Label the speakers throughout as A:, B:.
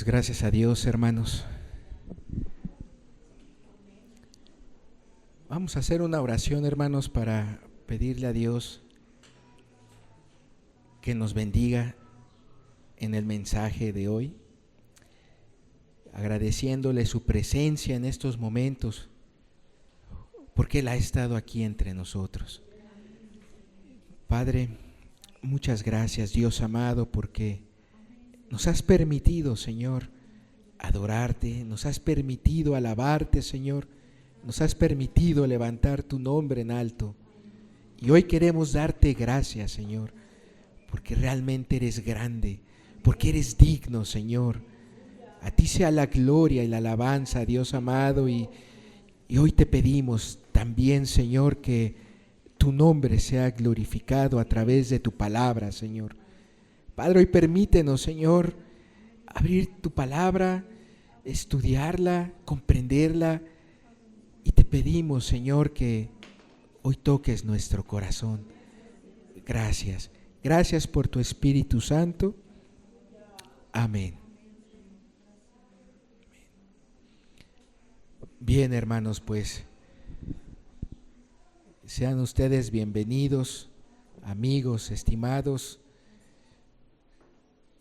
A: Pues gracias a Dios, hermanos. Vamos a hacer una oración, hermanos, para pedirle a Dios que nos bendiga en el mensaje de hoy, agradeciéndole su presencia en estos momentos, porque Él ha estado aquí entre nosotros. Padre, muchas gracias, Dios amado, porque nos has permitido, Señor, adorarte, nos has permitido alabarte, Señor, nos has permitido levantar tu nombre en alto. Y hoy queremos darte gracias, Señor, porque realmente eres grande, porque eres digno, Señor. A ti sea la gloria y la alabanza, Dios amado, y hoy te pedimos también, Señor, que tu nombre sea glorificado a través de tu palabra, Señor. Padre, hoy permítenos, Señor, abrir tu palabra, estudiarla, comprenderla, y te pedimos, Señor, que hoy toques nuestro corazón. Gracias. Gracias por tu Espíritu Santo. Amén. Bien, hermanos, pues sean ustedes bienvenidos, amigos, estimados,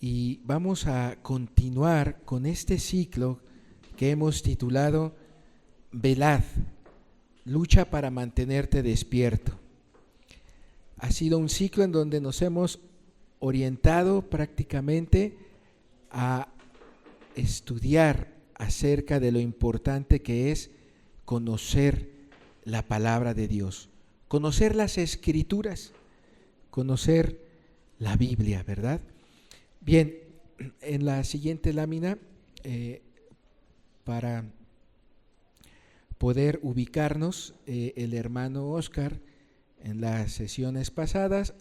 A: y vamos a continuar con este ciclo que hemos titulado Velad, lucha para mantenerte despierto. Ha sido un ciclo en donde nos hemos orientado prácticamente a estudiar acerca de lo importante que es conocer la palabra de Dios, conocer las Escrituras, conocer la Biblia, ¿verdad? Bien, en la siguiente lámina, para poder ubicarnos, el hermano Oscar en las sesiones pasadas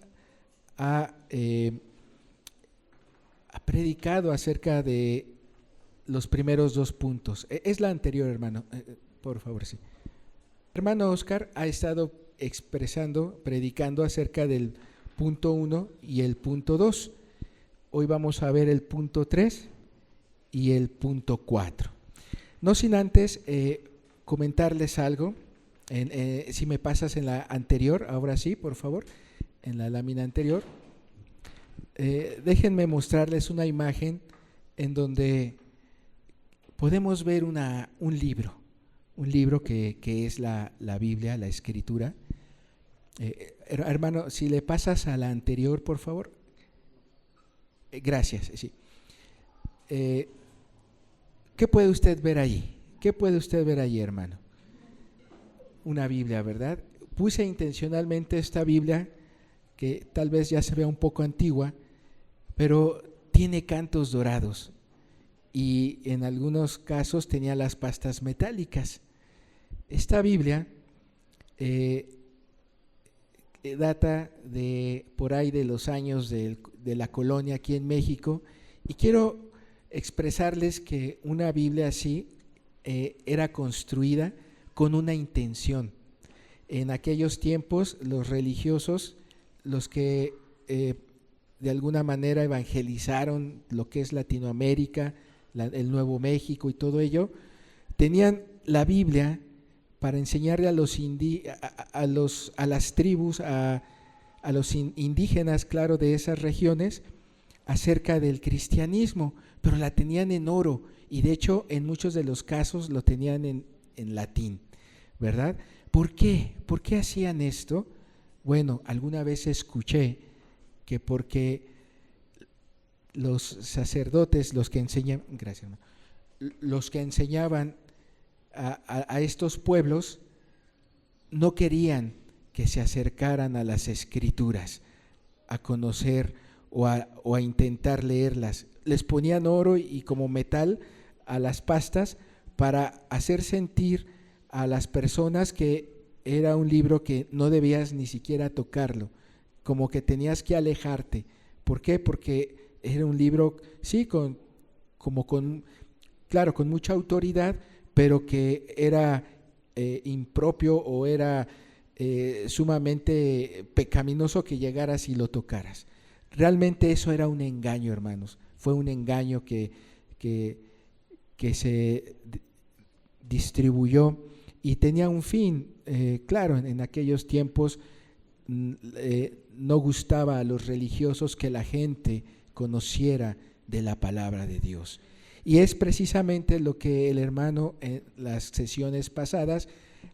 A: ha predicado acerca de los primeros dos puntos. Es la anterior, hermano, por favor, sí. El hermano Oscar ha estado predicando acerca del punto 1 y el punto 2. Hoy vamos a ver el punto 3 y el punto 4. No sin antes comentarles algo. Si me pasas en la anterior, ahora sí, por favor, en la lámina anterior. Déjenme mostrarles una imagen en donde podemos ver un libro que es la Biblia, la Escritura. Hermano, si le pasas a la anterior, por favor. Gracias, sí. ¿Qué puede usted ver allí? ¿Qué puede usted ver allí, hermano? Una Biblia, ¿verdad? Puse intencionalmente esta Biblia, que tal vez ya se vea un poco antigua, pero tiene cantos dorados y en algunos casos tenía las pastas metálicas. Esta Biblia data de por ahí de los años de la colonia aquí en México, y quiero expresarles que una Biblia así era construida con una intención. En aquellos tiempos los religiosos, los que de alguna manera evangelizaron lo que es Latinoamérica, el Nuevo México y todo ello, tenían la Biblia para enseñarle a las tribus, a los indígenas, claro, de esas regiones, acerca del cristianismo, pero la tenían en oro, y de hecho en muchos de los casos lo tenían en latín, ¿verdad? ¿Por qué? ¿Por qué hacían esto? Bueno, alguna vez escuché que porque los sacerdotes, los que enseñaban a estos pueblos, no querían que se acercaran a las Escrituras, a conocer o a intentar leerlas. Les ponían oro y como metal a las pastas para hacer sentir a las personas que era un libro que no debías ni siquiera tocarlo, como que tenías que alejarte. ¿Por qué? Porque era un libro, sí, con mucha autoridad, pero que era impropio o era sumamente pecaminoso que llegaras y lo tocaras. Realmente eso era un engaño, hermanos. Fue un engaño que que se distribuyó y tenía un fin. Claro, en aquellos tiempos no gustaba a los religiosos que la gente conociera de la palabra de Dios. Y es precisamente lo que el hermano en las sesiones pasadas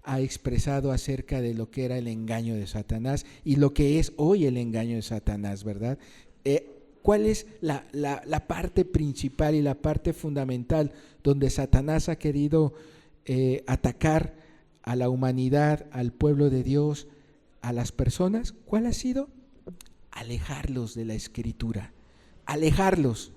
A: ha expresado acerca de lo que era el engaño de Satanás y lo que es hoy el engaño de Satanás, ¿verdad? ¿Cuál es la parte principal y la parte fundamental donde Satanás ha querido atacar a la humanidad, al pueblo de Dios, a las personas? ¿Cuál ha sido? Alejarlos de la Escritura, alejarlos,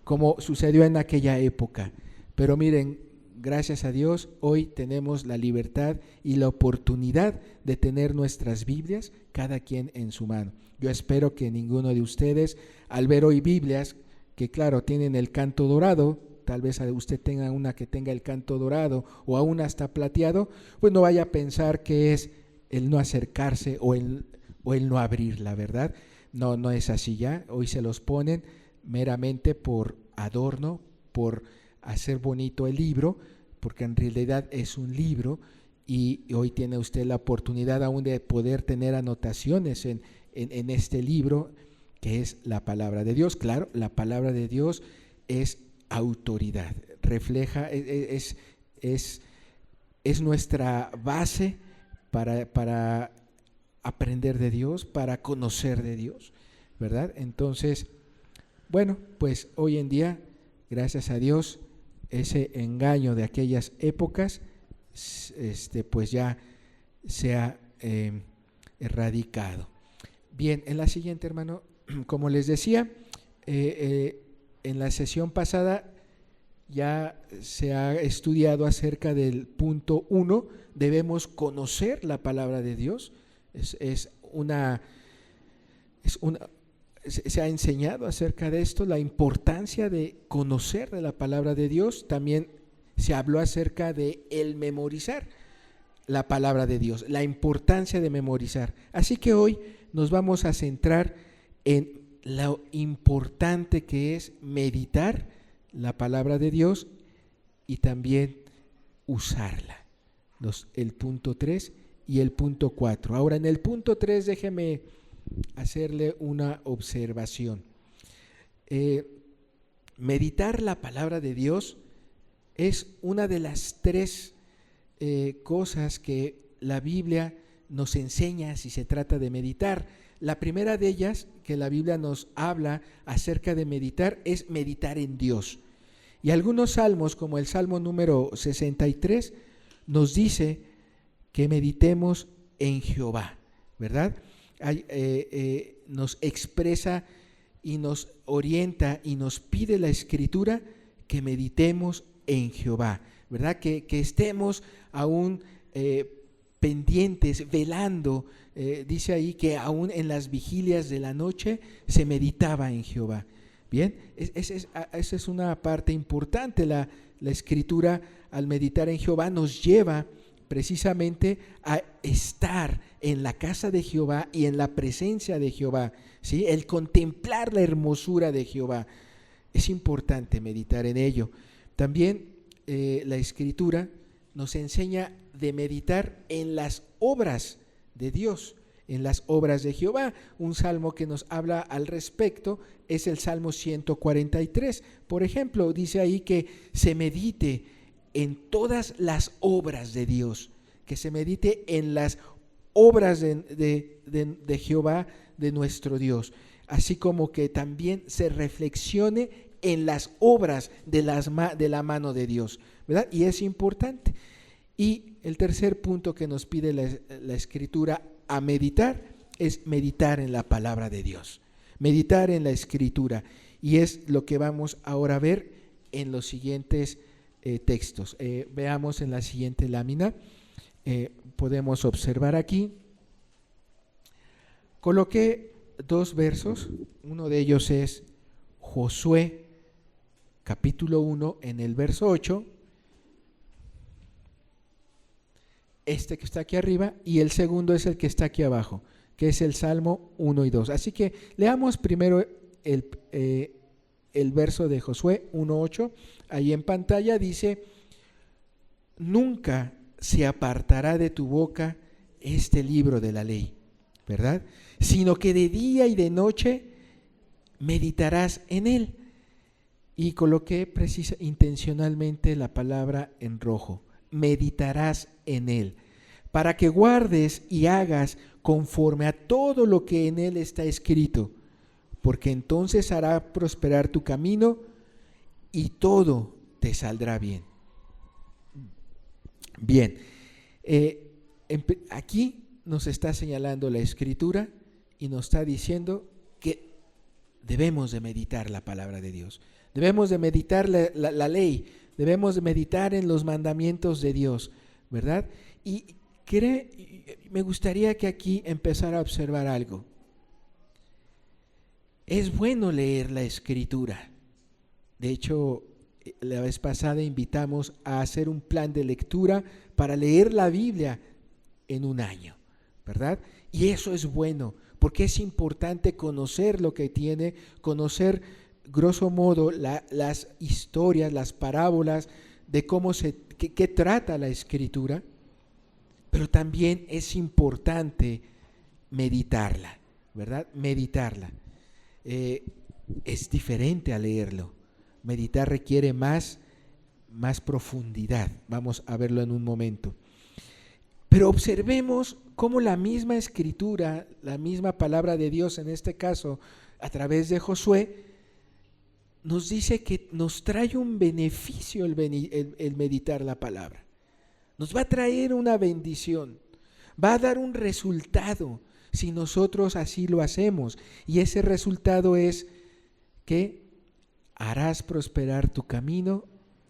A: como sucedió en aquella época. Pero miren, gracias a Dios, hoy tenemos la libertad y la oportunidad de tener nuestras Biblias, cada quien en su mano. Yo espero que ninguno de ustedes, al ver hoy Biblias, que claro, tienen el canto dorado, tal vez usted tenga una que tenga el canto dorado o aún hasta plateado, pues no vaya a pensar que es el no acercarse o el no abrirla, ¿verdad? No es así ya. Hoy se los ponen meramente por adorno, por hacer bonito el libro, porque en realidad es un libro y hoy tiene usted la oportunidad aún de poder tener anotaciones en este libro que es la palabra de Dios. Claro, la palabra de Dios es autoridad, refleja, es nuestra base para aprender de Dios, para conocer de Dios, ¿verdad? Entonces, bueno, pues hoy en día, gracias a Dios, ese engaño de aquellas épocas, pues ya se ha erradicado. Bien, en la siguiente, hermano, como les decía, en la sesión pasada ya se ha estudiado acerca del punto 1, debemos conocer la palabra de Dios. Se ha enseñado acerca de esto, la importancia de conocer de la palabra de Dios. También se habló acerca de el memorizar la palabra de Dios, la importancia de memorizar. Así que hoy nos vamos a centrar en lo importante que es meditar la palabra de Dios y también usarla. El punto 3 y el punto 4. Ahora, en el punto 3, déjeme hacerle una observación. Meditar la palabra de Dios es una de las 3 cosas que la Biblia nos enseña si se trata de meditar. La primera de ellas que la Biblia nos habla acerca de meditar es meditar en Dios. Y algunos salmos, como el Salmo número 63, nos dice que meditemos en Jehová, ¿verdad? Nos expresa y nos orienta y nos pide la Escritura que meditemos en Jehová, ¿verdad? Que estemos aún pendientes, velando. Dice ahí que aún en las vigilias de la noche se meditaba en Jehová. Bien, esa es una parte importante. La Escritura, al meditar en Jehová, nos lleva precisamente a estar en la casa de Jehová y en la presencia de Jehová, ¿sí? El contemplar la hermosura de Jehová. Es importante meditar en ello. También la Escritura nos enseña de meditar en las obras de Dios, en las obras de Jehová. Un salmo que nos habla al respecto es el Salmo 143. Por ejemplo, dice ahí que se medite en todas las obras de Dios, que se medite en las obras de Jehová, de nuestro Dios, así como que también se reflexione en las obras de la mano de Dios, ¿verdad? Y es importante. Y el tercer punto que nos pide la Escritura a meditar es meditar en la palabra de Dios, meditar en la Escritura, y es lo que vamos ahora a ver en los siguientes textos. Veamos en la siguiente lámina, podemos observar aquí, coloqué 2 versos, uno de ellos es Josué capítulo 1 en el verso 8, este que está aquí arriba, y el segundo es el que está aquí abajo, que es el Salmo 1 y 2. Así que leamos primero el verso de Josué 1:8, ahí en pantalla dice: nunca se apartará de tu boca este libro de la ley, ¿verdad? Sino que de día y de noche meditarás en él. Y coloqué intencionalmente la palabra en rojo: meditarás en él, para que guardes y hagas conforme a todo lo que en él está escrito, porque entonces hará prosperar tu camino y todo te saldrá bien. Bien, aquí nos está señalando la Escritura y nos está diciendo que debemos de meditar la palabra de Dios, debemos de meditar la ley, debemos de meditar en los mandamientos de Dios, ¿verdad? Y me gustaría que aquí empezara a observar algo. Es bueno leer la Escritura. De hecho, la vez pasada invitamos a hacer un plan de lectura para leer la Biblia en un año, ¿verdad? Y eso es bueno, porque es importante conocer lo que tiene, conocer grosso modo las historias, las parábolas de qué trata la Escritura, pero también es importante meditarla, ¿verdad? Meditarla. Es diferente a leerlo. Meditar requiere más profundidad. Vamos a verlo en un momento. Pero observemos cómo la misma Escritura, la misma palabra de Dios, en este caso a través de Josué, nos dice que nos trae un beneficio el meditar la palabra. Nos va a traer una bendición, va a dar un resultado si nosotros así lo hacemos. Y ese resultado es que harás prosperar tu camino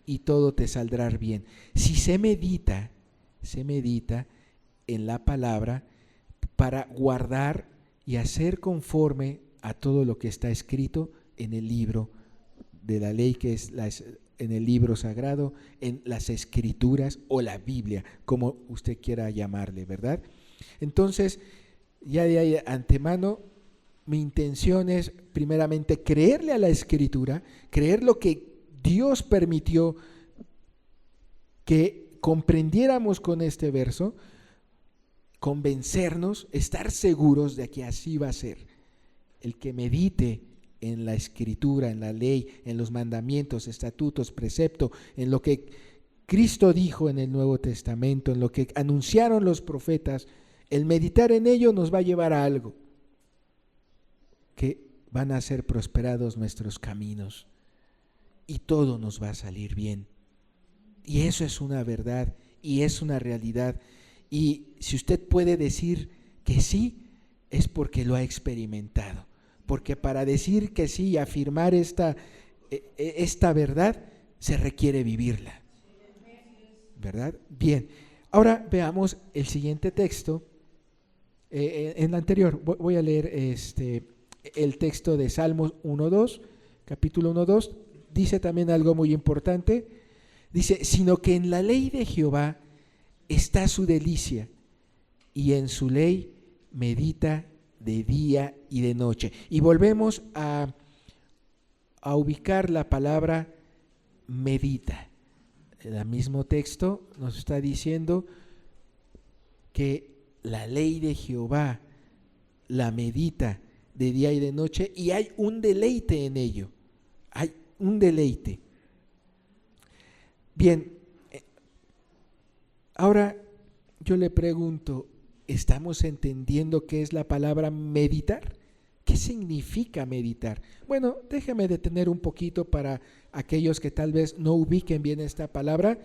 A: y todo te saldrá bien. Si se medita en la palabra para guardar y hacer conforme a todo lo que está escrito en el libro de la ley, que es en el libro sagrado, en las Escrituras o la Biblia, como usted quiera llamarle, ¿verdad? Entonces, ya de ahí antemano, mi intención es primeramente creerle a la Escritura, creer lo que Dios permitió que comprendiéramos con este verso, convencernos, estar seguros de que así va a ser. El que medite en la Escritura, en la ley, en los mandamientos, estatutos, precepto, en lo que Cristo dijo en el Nuevo Testamento, en lo que anunciaron los profetas, el meditar en ello nos va a llevar a algo, que van a ser prosperados nuestros caminos y todo nos va a salir bien. Y eso es una verdad y es una realidad. Y si usted puede decir que sí, es porque lo ha experimentado. Porque para decir que sí y afirmar esta verdad, se requiere vivirla, ¿verdad? Bien, ahora veamos el siguiente texto. En la anterior voy a leer el texto de Salmos 1:2, capítulo 1:2. Dice también algo muy importante. Dice: sino que en la ley de Jehová está su delicia, y en su ley medita de día y de noche. Y volvemos a ubicar la palabra medita. El mismo texto nos está diciendo que la ley de Jehová la medita de día y de noche, y hay un deleite en ello. Hay un deleite. Bien, ahora yo le pregunto, ¿estamos entendiendo qué es la palabra meditar? ¿Qué significa meditar? Bueno, déjeme detener un poquito para aquellos que tal vez no ubiquen bien esta palabra.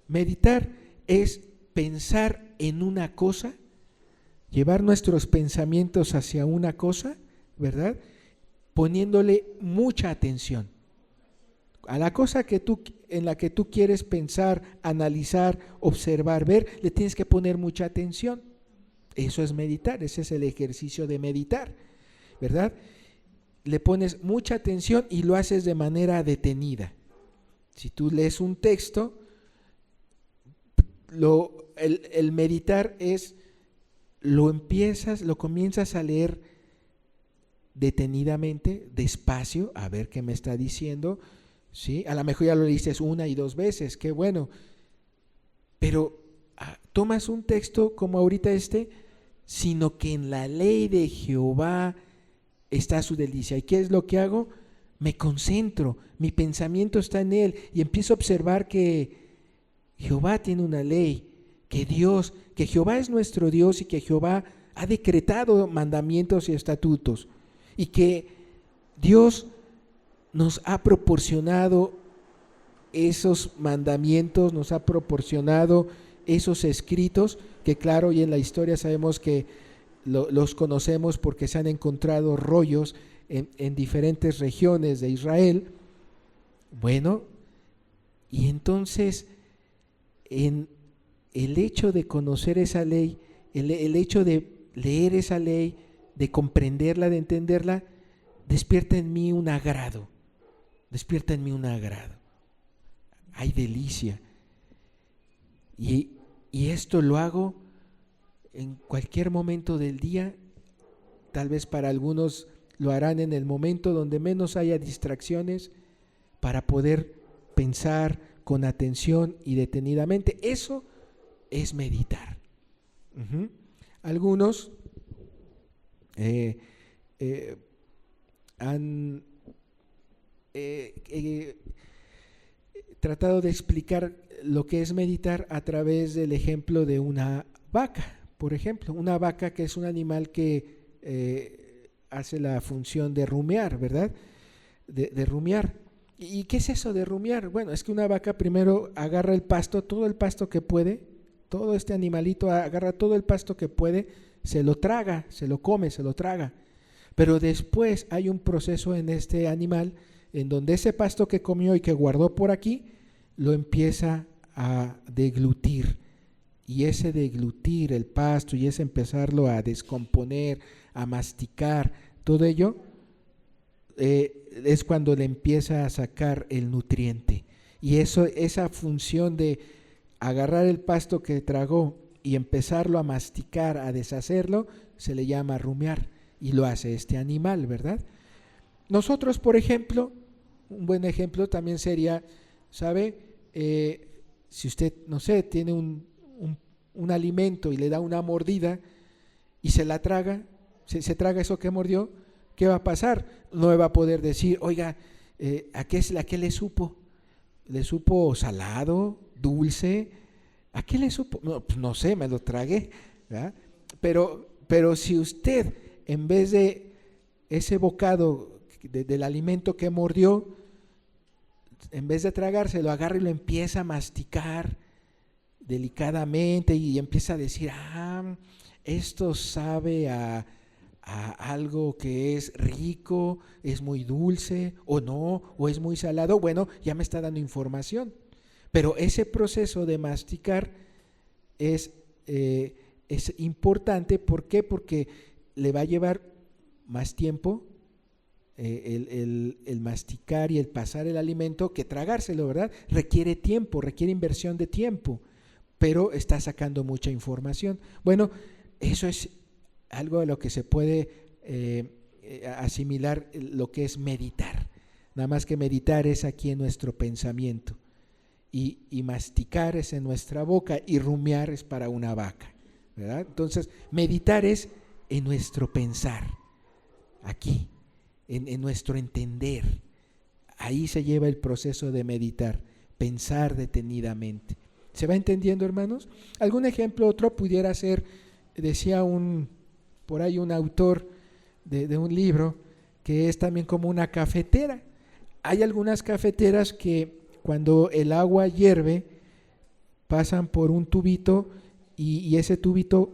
A: Meditar es pensar en una cosa, llevar nuestros pensamientos hacia una cosa, ¿verdad? Poniéndole mucha atención a la cosa en la que tú quieres pensar, analizar, observar, ver, le tienes que poner mucha atención. Eso es meditar, ese es el ejercicio de meditar, ¿verdad? Le pones mucha atención y lo haces de manera detenida. Si tú lees un texto, el meditar es, lo comienzas a leer detenidamente, despacio, a ver qué me está diciendo, ¿sí? A lo mejor ya lo leíste 1 y 2 veces, qué bueno, pero tomas un texto como ahorita sino que en la ley de Jehová está su delicia. ¿Y qué es lo que hago? Me concentro, mi pensamiento está en él y empiezo a observar que Jehová tiene una ley, que Jehová es nuestro Dios y que Jehová ha decretado mandamientos y estatutos y que Dios nos ha proporcionado esos mandamientos, nos ha proporcionado esos escritos, que claro, y en la historia sabemos que los conocemos porque se han encontrado rollos en diferentes regiones de Israel. Bueno, y entonces en el hecho de conocer esa ley, el hecho de leer esa ley, de comprenderla, de entenderla, despierta en mí un agrado, hay delicia. Y esto lo hago en cualquier momento del día. Tal vez para algunos lo harán en el momento donde menos haya distracciones, para poder pensar con atención y detenidamente. Eso es meditar. Algunos han tratado de explicar lo que es meditar a través del ejemplo de una vaca. Por ejemplo, una vaca, que es un animal que hace la función de rumiar, ¿verdad? De rumiar. ¿Y qué es eso de rumiar? Bueno, es que una vaca primero agarra el pasto, todo el pasto que puede, todo este animalito agarra todo el pasto que puede, se lo traga, se lo come, se lo traga. Pero después hay un proceso en este animal en donde ese pasto que comió y que guardó por aquí, lo empieza a deglutir. Y ese deglutir el pasto y ese empezarlo a descomponer, a masticar, todo ello es cuando le empieza a sacar el nutriente. Y esa función de agarrar el pasto que tragó y empezarlo a masticar, a deshacerlo, se le llama rumiar, y lo hace este animal, ¿verdad? Nosotros, por ejemplo, un buen ejemplo también sería, ¿sabe? Si usted, no sé, tiene un alimento y le da una mordida y se la traga, se traga eso que mordió, ¿qué va a pasar? No va a poder decir, oiga, ¿a qué le supo? ¿Le supo salado, dulce? ¿A qué le supo? No, pues no sé, me lo tragué, ¿verdad? Pero si usted, en vez de ese bocado del alimento que mordió, en vez de tragarse, lo agarra y lo empieza a masticar delicadamente y empieza a decir, esto sabe a algo que es rico, es muy dulce o no, o es muy salado, bueno, ya me está dando información. Pero ese proceso de masticar es importante. ¿Por qué? Porque le va a llevar más tiempo el masticar y el pasar el alimento que tragárselo, ¿verdad? Requiere tiempo, requiere inversión de tiempo, pero está sacando mucha información. Bueno, eso es algo a lo que se puede asimilar lo que es meditar. Nada más que meditar es aquí en nuestro pensamiento y masticar es en nuestra boca y rumiar es para una vaca, ¿verdad? Entonces, meditar es en nuestro pensar, aquí, en nuestro entender. Ahí se lleva el proceso de meditar, pensar detenidamente. ¿Se va entendiendo, hermanos? Algún ejemplo otro pudiera ser, decía por ahí un autor de un libro, que es también como una cafetera. Hay algunas cafeteras que cuando el agua hierve pasan por un tubito y ese tubito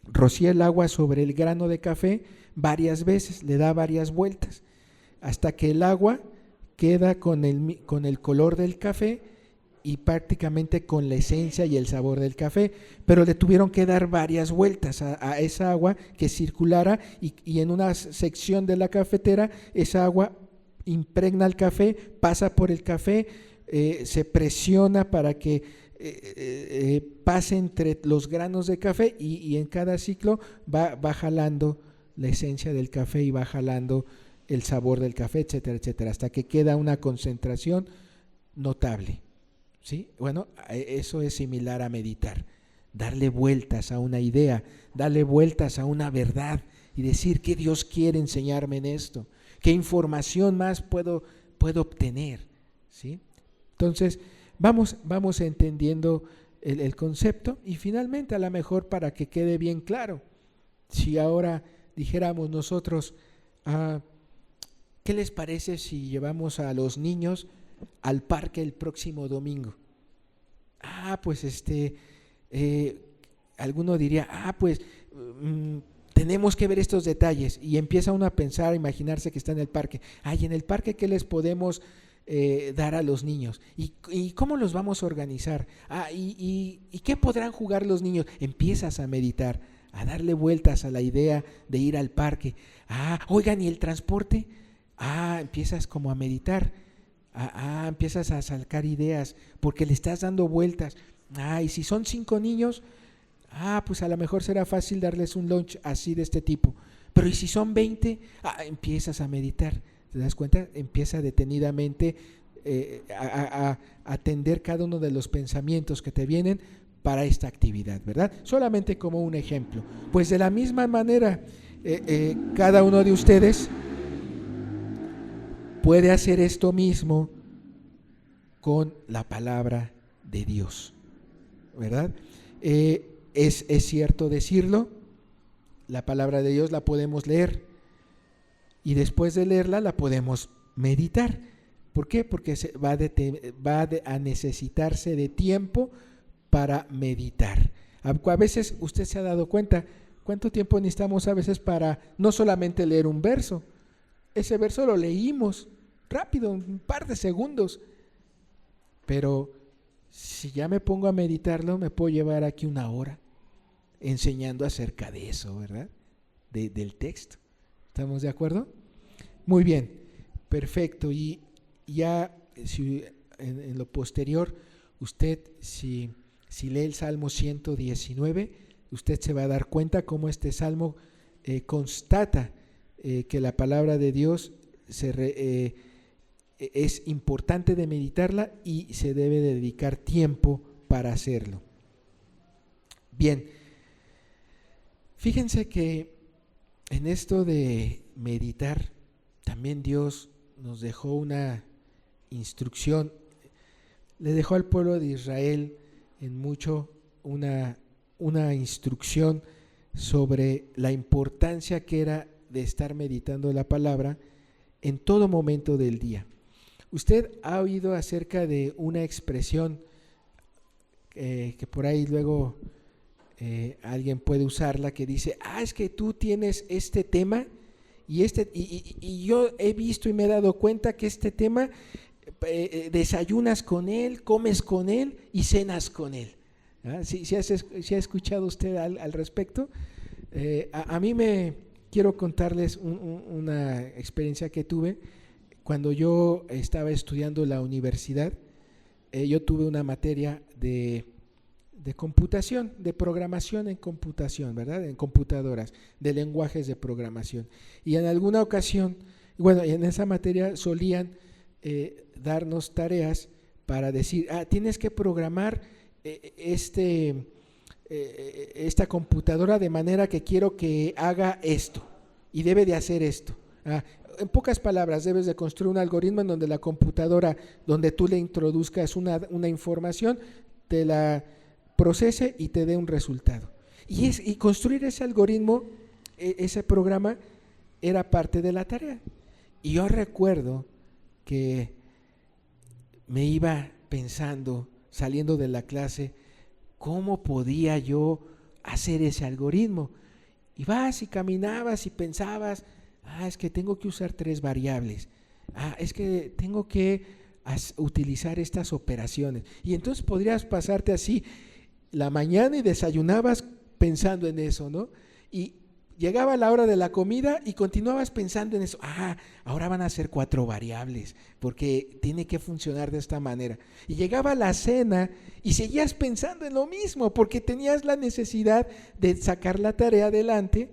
A: rocía el agua sobre el grano de café varias veces, le da varias vueltas, hasta que el agua queda con el color del café y prácticamente con la esencia y el sabor del café, pero le tuvieron que dar varias vueltas a esa agua que circulara y en una sección de la cafetera esa agua impregna el café, pasa por el café, se presiona para que pase entre los granos de café y en cada ciclo va jalando la esencia del café y va jalando el sabor del café, etcétera, etcétera, hasta que queda una concentración notable, ¿sí? Bueno, eso es similar a meditar, darle vueltas a una idea, darle vueltas a una verdad y decir qué Dios quiere enseñarme en esto, qué información más puedo obtener, ¿sí? Entonces, vamos entendiendo el concepto y finalmente, a lo mejor para que quede bien claro, si ahora dijéramos nosotros, ¿qué les parece si llevamos a los niños al parque el próximo domingo? Pues alguno diría, pues tenemos que ver estos detalles, y empieza uno a pensar, a imaginarse que está en el parque. Y en el parque, ¿qué les podemos dar a los niños? ¿Y cómo los vamos a organizar? ¿Y qué podrán jugar los niños? Empiezas a meditar, a darle vueltas a la idea de ir al parque. Oigan, ¿y el transporte? Empiezas como a meditar. Empiezas a sacar ideas porque le estás dando vueltas. Y si son 5 niños, pues a lo mejor será fácil darles un lunch así de este tipo. Pero ¿y si son 20? Empiezas a meditar. ¿Te das cuenta? Empieza detenidamente a atender cada uno de los pensamientos que te vienen para esta actividad, ¿verdad? Solamente como un ejemplo. Pues de la misma manera, cada uno de ustedes puede hacer esto mismo con la palabra de Dios, ¿verdad? Es cierto decirlo, la palabra de Dios la podemos leer y después de leerla la podemos meditar. ¿Por qué? Porque va a necesitarse de tiempo para meditar. A veces usted se ha dado cuenta cuánto tiempo necesitamos a veces para no solamente leer un verso. Ese verso lo leímos rápido, un par de segundos, pero si ya me pongo a meditarlo, me puedo llevar aquí 1 hora enseñando acerca de eso, ¿verdad? Del texto. ¿Estamos de acuerdo? Muy bien, perfecto. Y ya en lo posterior, usted si lee el Salmo 119, usted se va a dar cuenta cómo este Salmo constata que la palabra de Dios es importante de meditarla y se debe dedicar tiempo para hacerlo. Bien, fíjense que en esto de meditar, también Dios nos dejó una instrucción, le dejó al pueblo de Israel en mucho una instrucción sobre la importancia que era de estar meditando la palabra en todo momento del día. Usted ha oído acerca de una expresión que por ahí luego alguien puede usarla, que dice, es que tú tienes este tema y yo he visto y me he dado cuenta que este tema desayunas con él, comes con él y cenas con él. ¿Sí ha escuchado usted al respecto? A mí quiero contarles una experiencia que tuve cuando yo estaba estudiando la universidad. Yo tuve una materia de computación, de programación en computación, ¿verdad? En computadoras, de lenguajes de programación. Y en alguna ocasión, en esa materia solían darnos tareas para decir, tienes que programar esta computadora de manera que quiero que haga esto y debe de hacer esto. En pocas palabras, debes de construir un algoritmo en donde la computadora, donde tú le introduzcas una información, te la procese y te dé un resultado. Y construir ese algoritmo, ese programa, era parte de la tarea. Y yo recuerdo que me iba pensando, saliendo de la clase, ¿cómo podía yo hacer ese algoritmo? Y vas y caminabas y pensabas, es que tengo que usar 3 variables, es que tengo que utilizar estas operaciones. Y entonces podrías pasarte así la mañana y desayunabas pensando en eso, ¿no? Y llegaba la hora de la comida y continuabas pensando en eso. Ahora van a ser 4 variables porque tiene que funcionar de esta manera. Y llegaba la cena y seguías pensando en lo mismo porque tenías la necesidad de sacar la tarea adelante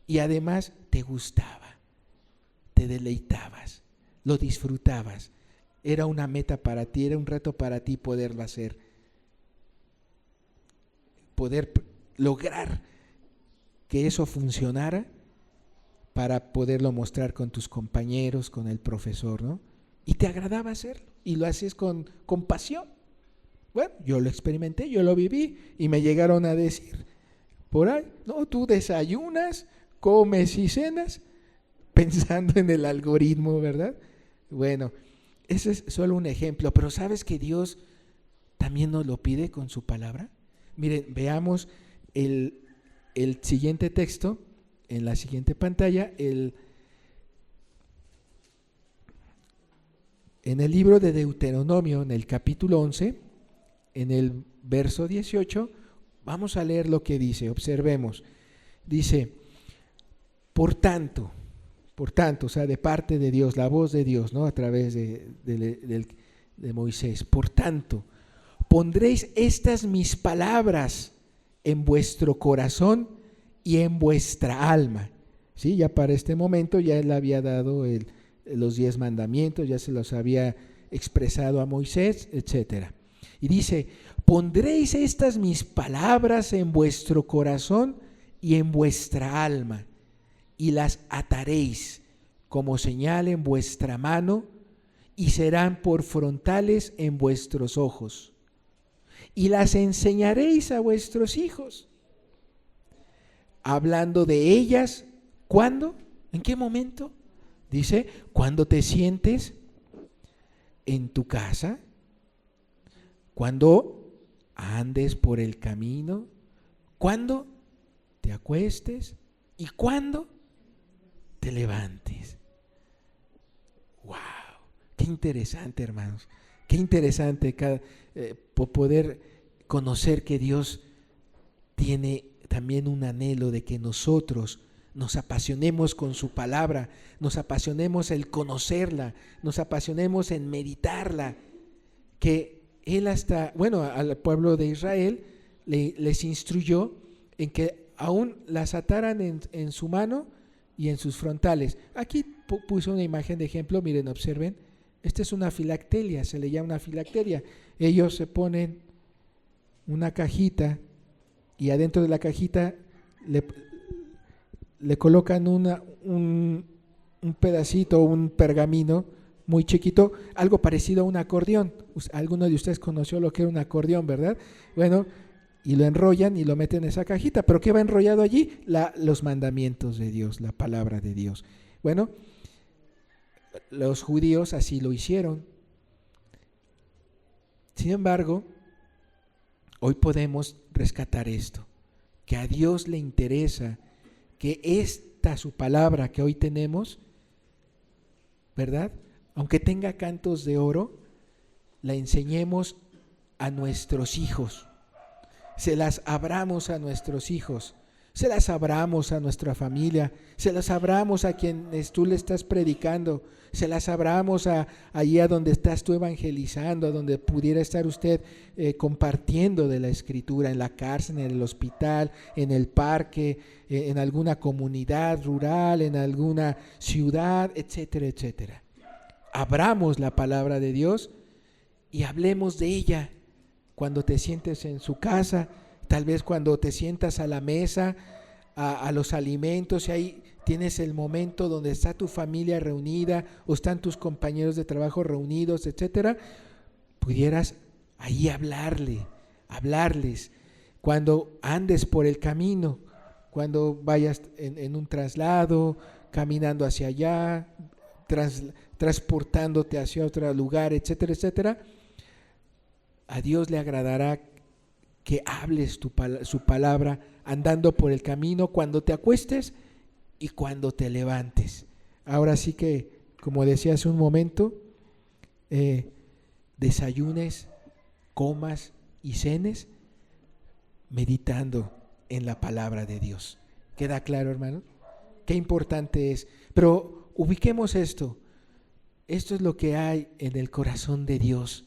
A: y además te gustaba, te deleitabas, lo disfrutabas. Era una meta para ti, era un reto para ti poderlo hacer, poder lograr que eso funcionara para poderlo mostrar con tus compañeros, con el profesor, ¿no? Y te agradaba hacerlo y lo haces con pasión. Bueno, yo lo experimenté, yo lo viví y me llegaron a decir por ahí, no, tú desayunas, comes y cenas pensando en el algoritmo, ¿verdad? Bueno, ese es solo un ejemplo, pero ¿sabes que Dios también nos lo pide con su palabra? Miren, veamos el siguiente texto en la siguiente pantalla. En el libro de Deuteronomio, en el capítulo 11, en el verso 18, vamos a leer lo que dice, observemos. Dice, por tanto, o sea, de parte de Dios, la voz de Dios, ¿no? A través de Moisés. Por tanto, pondréis estas mis palabras en vuestro corazón y en vuestra alma. ¿Sí? Ya para este momento ya él había dado los 10 mandamientos, ya se los había expresado a Moisés, etcétera. Y dice, pondréis estas mis palabras en vuestro corazón y en vuestra alma, y las ataréis como señal en vuestra mano, y serán por frontales en vuestros ojos, y las enseñaréis a vuestros hijos, hablando de ellas. ¿Cuándo? ¿En qué momento? Dice, cuando te sientes en tu casa, cuando andes por el camino, cuando te acuestes y cuando te levantes. ¡Wow! Qué interesante, hermanos. Qué interesante poder conocer que Dios tiene también un anhelo de que nosotros nos apasionemos con su palabra, nos apasionemos en conocerla, nos apasionemos en meditarla, que Él al pueblo de Israel les instruyó en que aún las ataran en su mano y en sus frontales. Aquí puso una imagen de ejemplo, miren, observen, esta es una filacteria, se le llama una filacteria. Ellos se ponen una cajita y adentro de la cajita le colocan un pedacito, un pergamino muy chiquito, algo parecido a un acordeón. Alguno de ustedes conoció lo que era un acordeón, ¿verdad? Bueno, y lo enrollan y lo meten en esa cajita. ¿Pero qué va enrollado allí? Los mandamientos de Dios, la palabra de Dios. Bueno, los judíos así lo hicieron. Sin embargo, hoy podemos rescatar esto, que a Dios le interesa que esta su palabra que hoy tenemos, ¿verdad? Aunque tenga cantos de oro, la enseñemos a nuestros hijos, se las abramos a nuestros hijos, se las abramos a nuestra familia, se las abramos a quienes tú le estás predicando, se las abramos allí a donde estás tú evangelizando, a donde pudiera estar usted compartiendo de la Escritura, en la cárcel, en el hospital, en el parque, en alguna comunidad rural, en alguna ciudad, etcétera, etcétera. Abramos la palabra de Dios y hablemos de ella cuando te sientes en su casa, tal vez cuando te sientas a la mesa, a los alimentos, y ahí tienes el momento donde está tu familia reunida o están tus compañeros de trabajo reunidos, etcétera, pudieras ahí hablarles. Cuando andes por el camino, cuando vayas en un traslado, caminando hacia allá, transportándote hacia otro lugar, etcétera, etcétera, a Dios le agradará que hables su palabra andando por el camino, cuando te acuestes y cuando te levantes. Ahora sí que, como decía hace un momento, desayunes, comas y cenes meditando en la palabra de Dios. ¿Queda claro, hermano? Qué importante es. Pero ubiquemos esto. Esto es lo que hay en el corazón de Dios.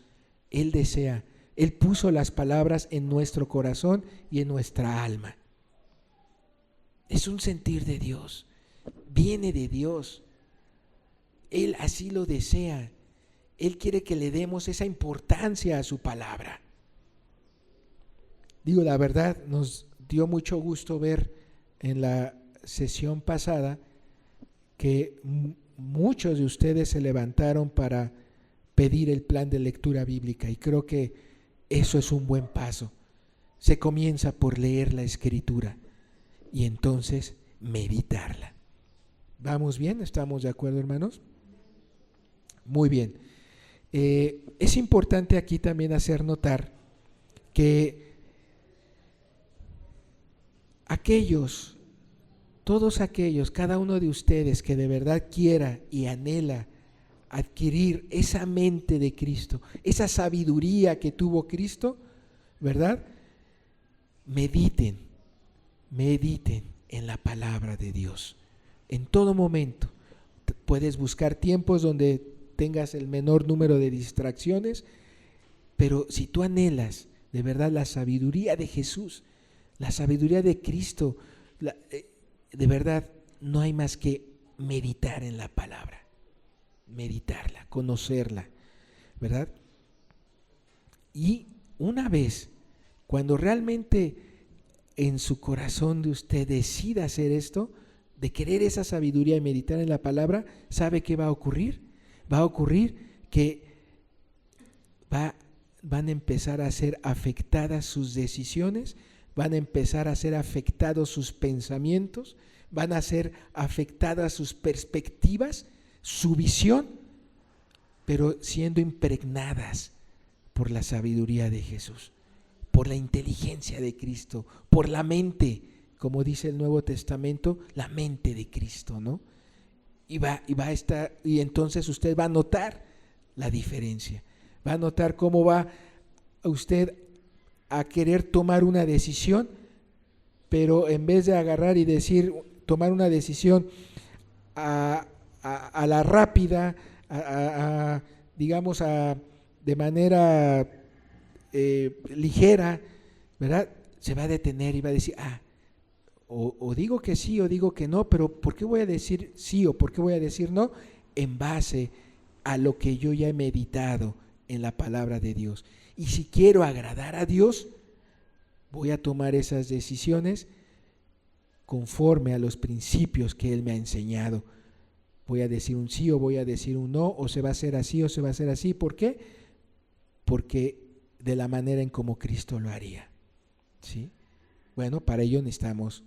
A: Él desea. Él puso las palabras en nuestro corazón y en nuestra alma. Es un sentir de Dios. viene de Dios. Él así lo desea. Él quiere que le demos esa importancia a su palabra. Digo, la verdad, nos dio mucho gusto ver en la sesión pasada que muchos de ustedes se levantaron para pedir el plan de lectura bíblica, y creo que eso es un buen paso. Se comienza por leer la Escritura y entonces meditarla. ¿Vamos bien? ¿Estamos de acuerdo, hermanos? Muy bien. Es importante aquí también hacer notar que todos aquellos, cada uno de ustedes que de verdad quiera y anhela adquirir esa mente de Cristo, esa sabiduría que tuvo Cristo, ¿verdad? Mediten en la palabra de Dios. En todo momento puedes buscar tiempos donde tengas el menor número de distracciones, pero si tú anhelas de verdad la sabiduría de Jesús, la sabiduría de Cristo, de verdad no hay más que meditar en la palabra, meditarla, conocerla, ¿verdad? Y una vez, cuando realmente en su corazón de usted decida hacer esto, de querer esa sabiduría y meditar en la palabra, ¿sabe qué va a ocurrir? Va a ocurrir que van a empezar a ser afectadas sus decisiones, van a empezar a ser afectados sus pensamientos, van a ser afectadas sus perspectivas, su visión, pero siendo impregnadas por la sabiduría de Jesús, por la inteligencia de Cristo, por la mente, como dice el Nuevo Testamento, la mente de Cristo, ¿no? Y va a estar, y entonces usted va a notar la diferencia, va a notar cómo va usted a querer tomar una decisión, pero en vez de agarrar y tomar una decisión a la rápida, digamos de manera ligera, ¿verdad? Se va a detener y va a decir, o digo que sí o digo que no, pero ¿por qué voy a decir sí o por qué voy a decir no? En base a lo que yo ya he meditado en la palabra de Dios. Y si quiero agradar a Dios, voy a tomar esas decisiones conforme a los principios que Él me ha enseñado. Voy a decir un sí o voy a decir un no, o se va a hacer así o se va a hacer así. ¿Por qué? Porque de la manera en como Cristo lo haría, ¿sí? Bueno, para ello necesitamos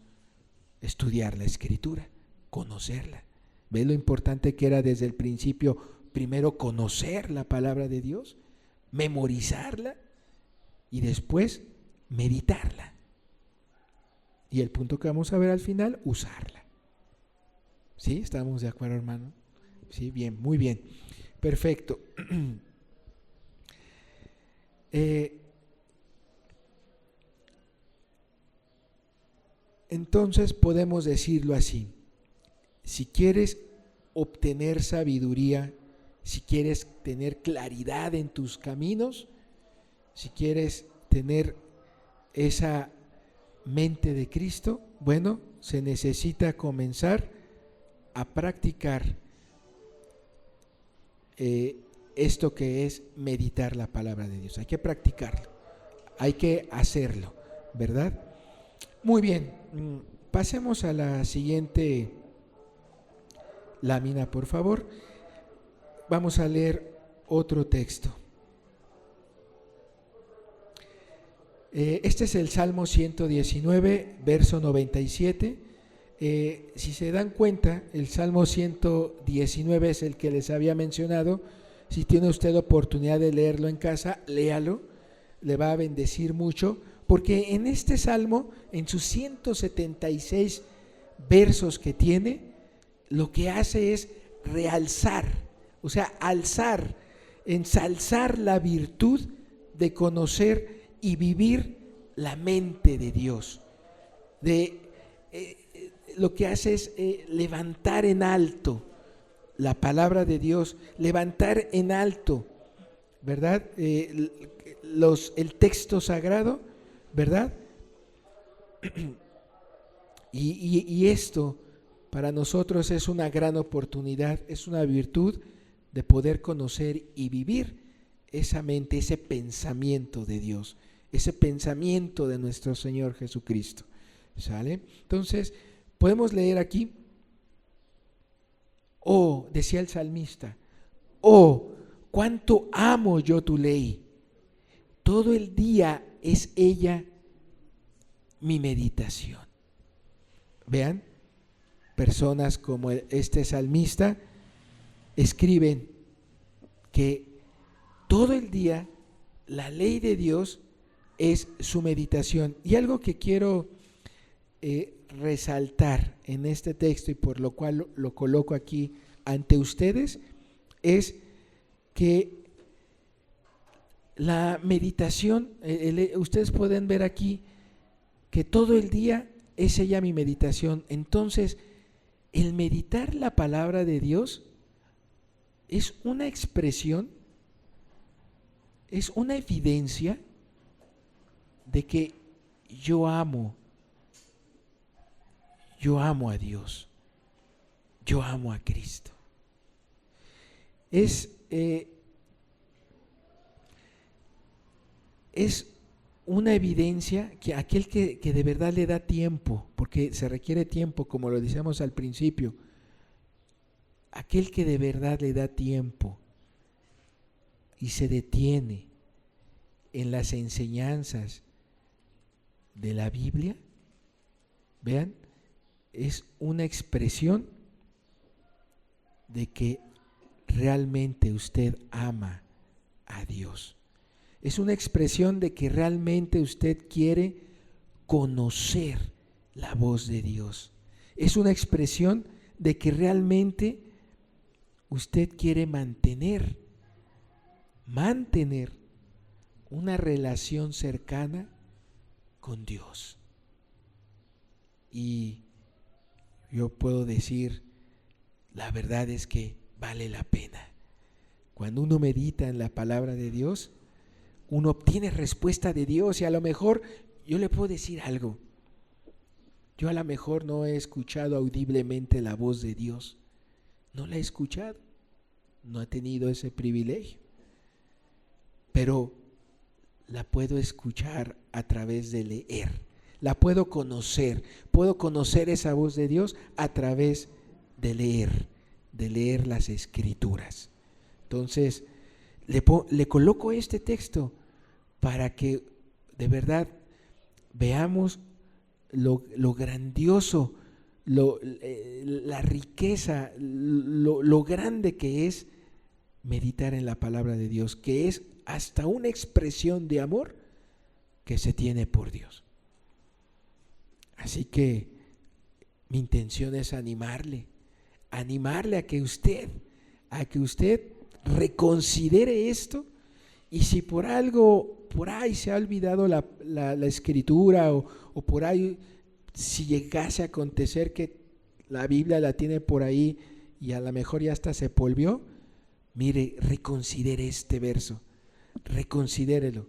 A: estudiar la Escritura, conocerla. ¿Ves lo importante que era desde el principio? Primero conocer la palabra de Dios, memorizarla y después meditarla. Y el punto que vamos a ver al final, usarla. ¿Sí? ¿Estamos de acuerdo, hermano? Sí, bien, muy bien. Perfecto. Entonces podemos decirlo así: si quieres obtener sabiduría, si quieres tener claridad en tus caminos, si quieres tener esa mente de Cristo, bueno, se necesita comenzar a practicar esto que es meditar la palabra de Dios. Hay que practicarlo, hay que hacerlo, ¿verdad? Muy bien, pasemos a la siguiente lámina, por favor. Vamos a leer otro texto. Este es el Salmo 119, verso 97. Si se dan cuenta, el Salmo 119 es el que les había mencionado. Si tiene usted oportunidad de leerlo en casa, léalo, le va a bendecir mucho, porque en este Salmo, en sus 176 versos que tiene, lo que hace es realzar, o sea, alzar, ensalzar la virtud de conocer y vivir la mente de Dios. Lo que hace es levantar en alto la palabra de Dios, levantar en alto, ¿verdad? El texto sagrado, ¿verdad? Y esto para nosotros es una gran oportunidad, es una virtud de poder conocer y vivir esa mente, ese pensamiento de Dios, ese pensamiento de nuestro Señor Jesucristo. ¿Sale? Entonces, podemos leer aquí, oh, decía el salmista, oh, cuánto amo yo tu ley. Todo el día es ella mi meditación. Vean, personas como este salmista escriben que todo el día la ley de Dios es su meditación. Y algo que quiero resaltar en este texto y por lo cual lo coloco aquí ante ustedes es que la meditación, ustedes pueden ver aquí que todo el día es ella mi meditación. Entonces, el meditar la palabra de Dios es una expresión, es una evidencia de que yo amo a Dios, yo amo a Cristo. Es una evidencia que aquel que de verdad le da tiempo, porque se requiere tiempo, como lo decíamos al principio, aquel que de verdad le da tiempo y se detiene en las enseñanzas de la Biblia, vean, es una expresión de que realmente usted ama a Dios. Es una expresión de que realmente usted quiere conocer la voz de Dios. Es una expresión de que realmente usted quiere mantener una relación cercana con Dios. Y yo puedo decir, la verdad es que vale la pena. Cuando uno medita en la palabra de Dios, uno obtiene respuesta de Dios. Y a lo mejor yo le puedo decir algo. Yo a lo mejor no he escuchado audiblemente la voz de Dios. No la he escuchado. No he tenido ese privilegio. Pero la puedo escuchar a través de leer. La puedo conocer. Puedo conocer esa voz de Dios a través de leer las Escrituras. Entonces, le coloco este texto para que de verdad veamos lo grandioso, la riqueza, lo grande que es meditar en la palabra de Dios, que es hasta una expresión de amor que se tiene por Dios. Así que mi intención es animarle a que usted reconsidere esto. Y si por algo, por ahí se ha olvidado la escritura o por ahí, si llegase a acontecer que la Biblia la tiene por ahí y a lo mejor ya hasta se polvió, mire, reconsidere este verso, reconsidérelo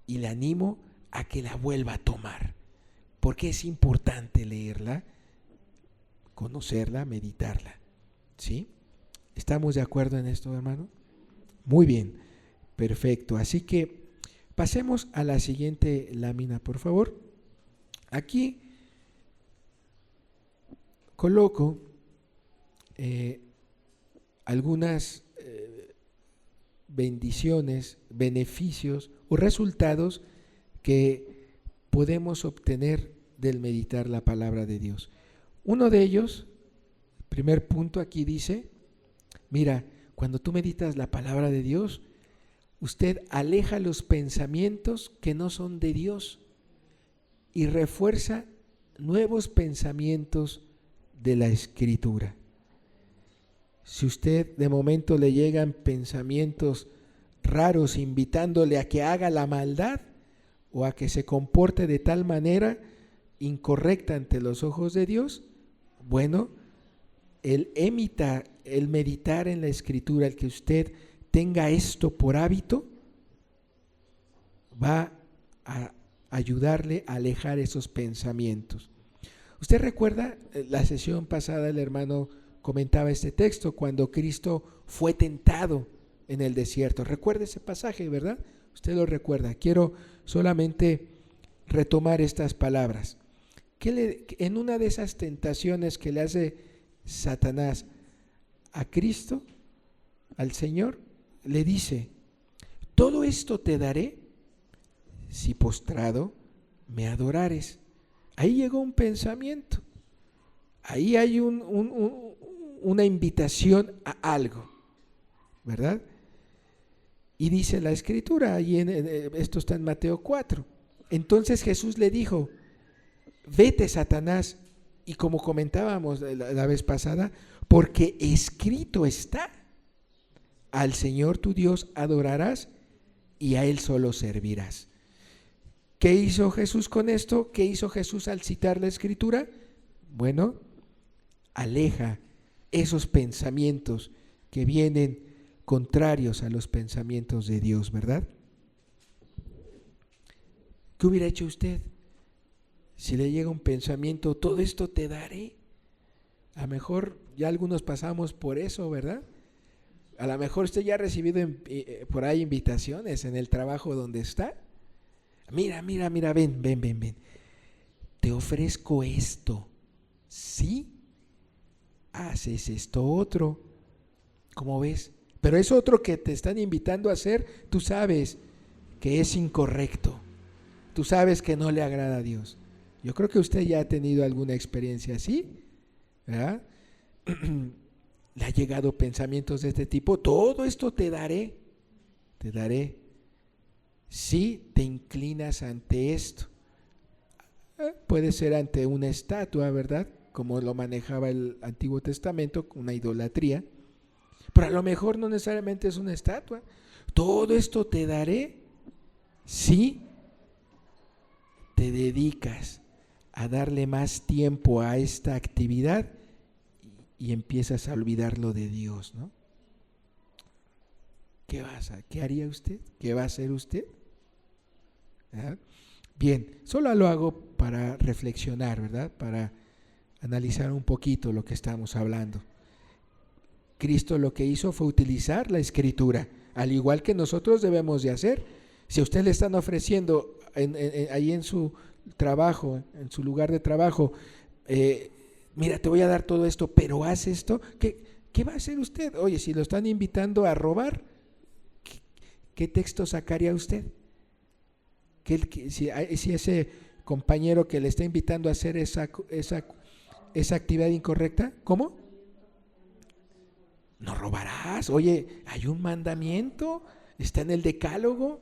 A: y le animo a que la vuelva a tomar, porque es importante leerla, conocerla, meditarla. ¿Sí? ¿Estamos de acuerdo en esto, hermano? Muy bien, perfecto. Así que pasemos a la siguiente lámina, por favor. Aquí coloco algunas bendiciones, beneficios o resultados que podemos obtener del meditar la palabra de Dios. Uno de ellos, primer punto, aquí dice, mira, cuando tú meditas la palabra de Dios, usted aleja los pensamientos que no son de Dios y refuerza nuevos pensamientos de la Escritura. Si usted de momento le llegan pensamientos raros invitándole a que haga la maldad o a que se comporte de tal manera incorrecta ante los ojos de Dios, bueno, el meditar en la Escritura, el que usted tenga esto por hábito, va a ayudarle a alejar esos pensamientos. ¿Usted recuerda la sesión pasada? El hermano comentaba este texto cuando Cristo fue tentado en el desierto. Recuerda ese pasaje, ¿verdad? Usted lo recuerda. Quiero solamente retomar estas palabras. En una de esas tentaciones que le hace Satanás a Cristo, al Señor, le dice: todo esto te daré si postrado me adorares. Ahí llegó un pensamiento, ahí hay una invitación a algo, ¿verdad? Y dice la Escritura, esto está en Mateo 4. Entonces Jesús le dijo: vete, Satanás, y como comentábamos la vez pasada, porque escrito está: al Señor tu Dios adorarás y a Él solo servirás. ¿Qué hizo Jesús con esto? ¿Qué hizo Jesús al citar la Escritura? Bueno, aleja esos pensamientos que vienen contrarios a los pensamientos de Dios, ¿verdad? ¿Qué hubiera hecho usted si le llega un pensamiento: todo esto te daré? A lo mejor ya algunos pasamos por eso, ¿verdad? A lo mejor usted ya ha recibido por ahí invitaciones en el trabajo donde está. Mira, ven. Te ofrezco esto, ¿sí? Haces esto otro. ¿Cómo ves? Pero es otro que te están invitando a hacer, tú sabes que es incorrecto. Tú sabes que no le agrada a Dios. Yo creo que usted ya ha tenido alguna experiencia así, ¿verdad? Le ha llegado pensamientos de este tipo: todo esto te daré si te inclinas ante esto. Puede ser ante una estatua, ¿verdad? Como lo manejaba el Antiguo Testamento, una idolatría. Pero a lo mejor no necesariamente es una estatua. Todo esto te daré si te dedicas a darle más tiempo a esta actividad y empiezas a olvidarlo de Dios, ¿no? ¿Qué haría usted? ¿Qué va a hacer usted? ¿Verdad? Bien, solo lo hago para reflexionar, ¿verdad? Para analizar un poquito lo que estamos hablando. Cristo lo que hizo fue utilizar la Escritura, al igual que nosotros debemos de hacer. Si a usted le están ofreciendo ahí en su trabajo, en su lugar de trabajo, mira, te voy a dar todo esto, pero haz esto, ¿qué va a hacer usted? Oye, si lo están invitando a robar, ¿qué texto sacaría usted? Si ese compañero que le está invitando a hacer esa actividad incorrecta, ¿cómo? No robarás. Oye, hay un mandamiento, está en el decálogo,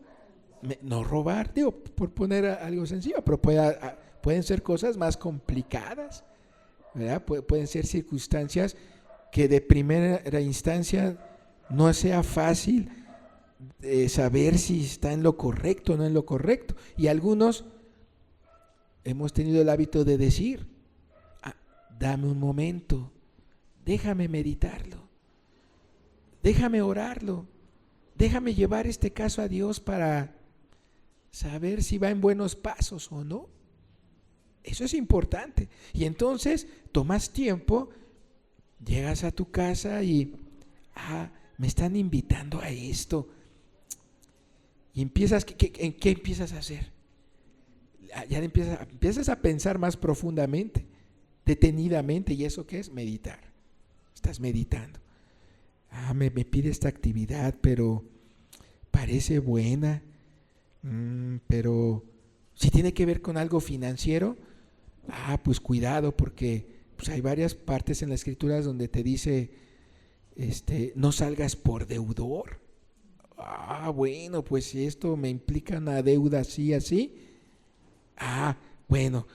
A: no robar. Digo, por poner algo sencillo, pero pueden ser cosas más complicadas, ¿verdad? Pueden ser circunstancias que de primera instancia no sea fácil saber si está en lo correcto o no en lo correcto. Y algunos hemos tenido el hábito de decir: dame un momento, déjame meditarlo, déjame orarlo, déjame llevar este caso a Dios para saber si va en buenos pasos o no. Eso es importante. Y entonces tomas tiempo, llegas a tu casa y me están invitando a esto. Y empiezas, ¿en qué empiezas a hacer? Ya empiezas a pensar más profundamente, detenidamente. ¿Y eso qué es? Meditar. Estás meditando. Me pide esta actividad, pero parece buena. Pero si tiene que ver con algo financiero, pues cuidado, porque pues hay varias partes en las Escrituras donde te dice, no salgas por deudor. Bueno, pues si esto me implica una deuda así, bueno,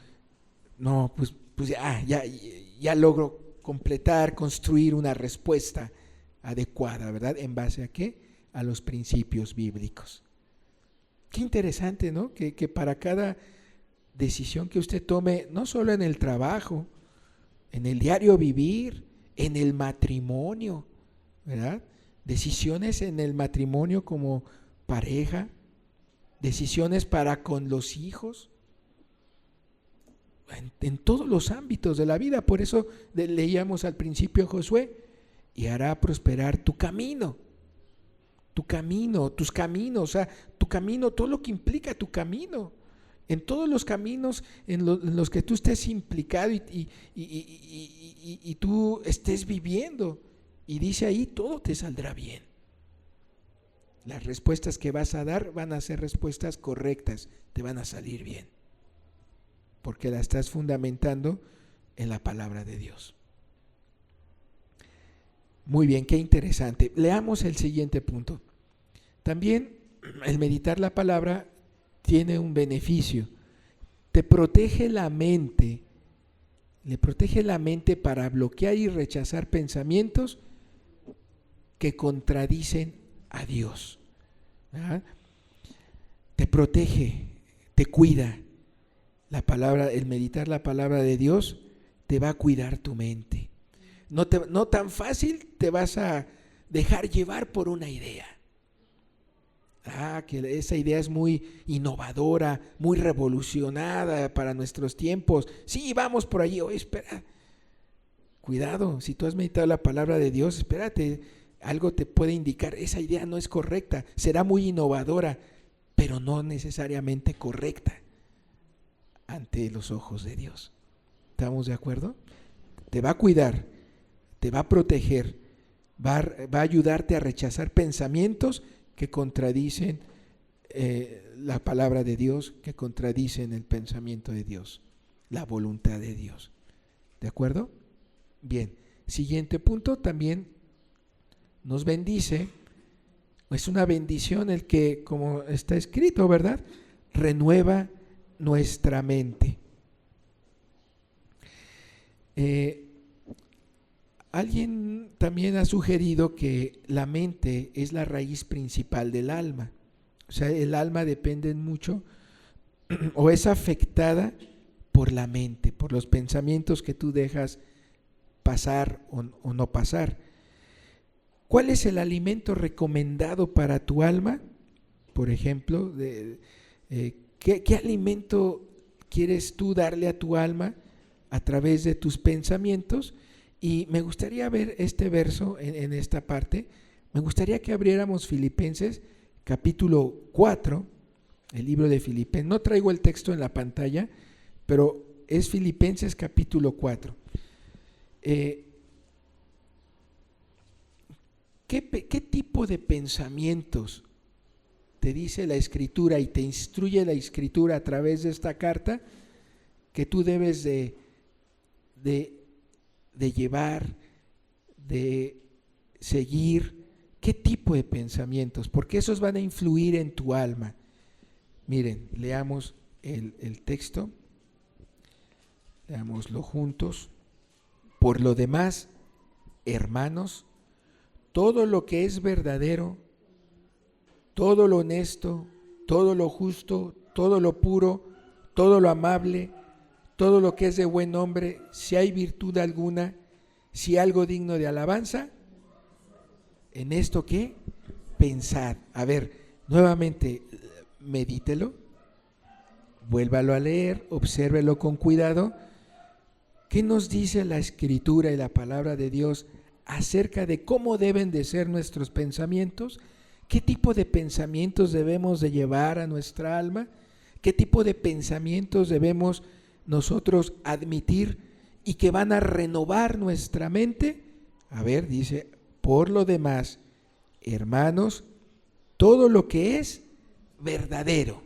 A: no, pues ya logro construir una respuesta adecuada, ¿verdad? ¿En base a qué? A los principios bíblicos. Qué interesante, ¿no? Que para cada decisión que usted tome, no solo en el trabajo, en el diario vivir, en el matrimonio, ¿verdad? Decisiones en el matrimonio como pareja, decisiones para con los hijos. en todos los ámbitos de la vida. Por eso leíamos al principio Josué, y hará prosperar tu camino, tus caminos, o sea, tu camino, todo lo que implica tu camino. En todos los caminos en los que tú estés implicado y tú estés viviendo. Y dice ahí, todo te saldrá bien. Las respuestas que vas a dar van a ser respuestas correctas, te van a salir bien, porque la estás fundamentando en la palabra de Dios. Muy bien, qué interesante. Leamos el siguiente punto. También el meditar la palabra tiene un beneficio. Te protege la mente, le protege la mente para bloquear y rechazar pensamientos que contradicen a Dios. ¿Verdad? Te protege, te cuida. La palabra, el meditar la palabra de Dios te va a cuidar tu mente. No tan fácil te vas a dejar llevar por una idea. Que esa idea es muy innovadora, muy revolucionada para nuestros tiempos. Sí, vamos por allí. Oye, espera, cuidado, si tú has meditado la palabra de Dios, espérate, algo te puede indicar, esa idea no es correcta, será muy innovadora, pero no necesariamente correcta ante los ojos de Dios. ¿Estamos de acuerdo? Te va a cuidar, te va a proteger, va a ayudarte a rechazar pensamientos que contradicen la palabra de Dios, que contradicen el pensamiento de Dios, la voluntad de Dios. ¿De acuerdo? Bien, siguiente punto, también nos bendice, es una bendición el que, como está escrito, ¿verdad?, renueva nuestra mente. Alguien también ha sugerido que la mente es la raíz principal del alma. O sea, el alma depende mucho o es afectada por la mente, por los pensamientos que tú dejas pasar o no pasar. ¿Cuál es el alimento recomendado para tu alma? Por ejemplo, ¿qué alimento quieres tú darle a tu alma a través de tus pensamientos? Y me gustaría ver este verso en esta parte. Me gustaría que abriéramos Filipenses capítulo 4, el libro de Filipenses. No traigo el texto en la pantalla, pero es Filipenses capítulo 4. ¿Qué tipo de pensamientos te dice la Escritura y te instruye la Escritura a través de esta carta que tú debes de llevar, de seguir? ¿Qué tipo de pensamientos? Porque esos van a influir en tu alma. Miren, leamos el texto, leámoslo juntos. Por lo demás, hermanos, todo lo que es verdadero, todo lo honesto, todo lo justo, todo lo puro, todo lo amable, todo lo que es de buen nombre, si hay virtud alguna, si algo digno de alabanza, en esto ¿qué? Pensad. A ver, nuevamente, medítelo, vuélvalo a leer, obsérvelo con cuidado. ¿Qué nos dice la Escritura y la palabra de Dios acerca de cómo deben de ser nuestros pensamientos? ¿Qué tipo de pensamientos debemos de llevar a nuestra alma? ¿Qué tipo de pensamientos debemos nosotros admitir y que van a renovar nuestra mente? A ver, dice, por lo demás, hermanos, todo lo que es verdadero,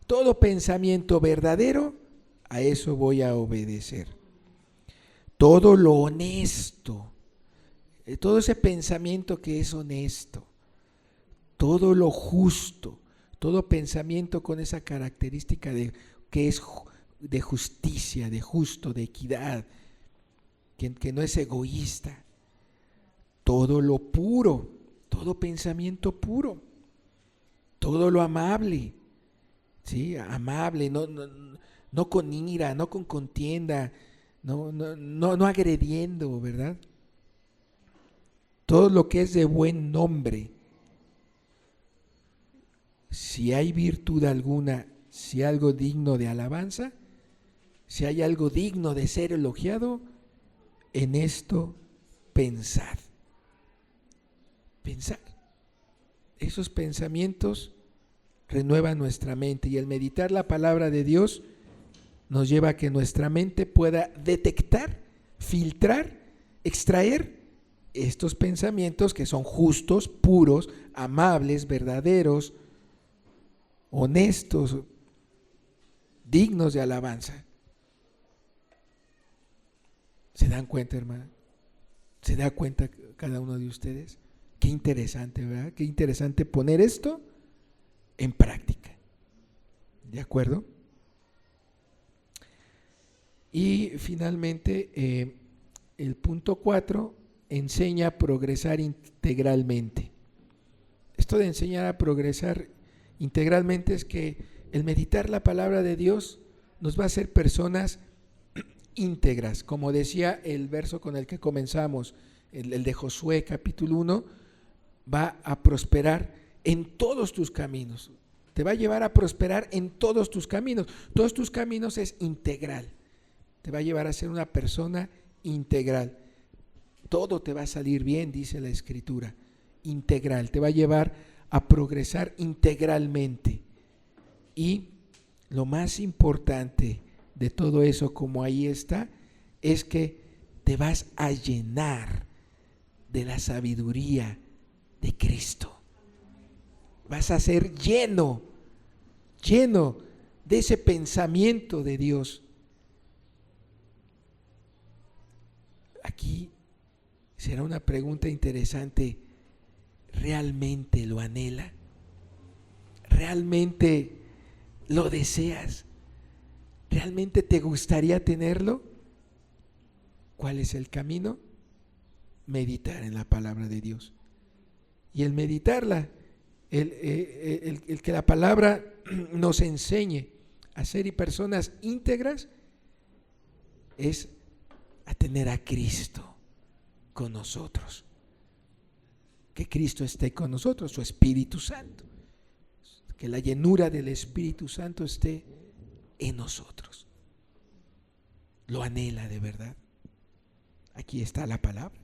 A: todo pensamiento verdadero, a eso voy a obedecer. Todo lo honesto, todo ese pensamiento que es honesto, todo lo justo, todo pensamiento con esa característica de que es de justicia, de justo, de equidad, que no es egoísta. Todo lo puro, todo pensamiento puro, todo lo amable, ¿sí? Amable, no con ira, no con contienda, no agrediendo, ¿verdad? Todo lo que es de buen nombre. Si hay virtud alguna, si algo digno de alabanza, si hay algo digno de ser elogiado, en esto pensad. Pensar. Esos pensamientos renuevan nuestra mente, y el meditar la palabra de Dios nos lleva a que nuestra mente pueda detectar, filtrar, extraer estos pensamientos que son justos, puros, amables, verdaderos, honestos, dignos de alabanza. ¿Se dan cuenta, hermano? ¿Se da cuenta cada uno de ustedes? Qué interesante, ¿verdad? Qué interesante poner esto en práctica. ¿De acuerdo? Y finalmente, el punto 4 enseña a progresar integralmente. Esto de enseñar a progresar integralmente es que el meditar la palabra de Dios nos va a hacer personas íntegras. Como decía el verso con el que comenzamos, el de Josué capítulo 1, va a prosperar en todos tus caminos. Te va a llevar a prosperar en todos tus caminos. Todos tus caminos es integral. Te va a llevar a ser una persona integral. Todo te va a salir bien, dice la Escritura. Integral. Te va a llevar a progresar integralmente. Y lo más importante de todo eso, como ahí está, es que te vas a llenar de la sabiduría de Cristo. Vas a ser lleno de ese pensamiento de Dios. Aquí será una pregunta interesante. ¿Realmente lo anhela? ¿Realmente lo deseas? ¿Realmente te gustaría tenerlo? ¿Cuál es el camino? Meditar en la palabra de Dios. Y el meditarla, el que la palabra nos enseñe a ser personas íntegras, es a tener a Cristo con nosotros. Que Cristo esté con nosotros, su Espíritu Santo. Que la llenura del Espíritu Santo esté en nosotros. Lo anhela de verdad. Aquí está la palabra.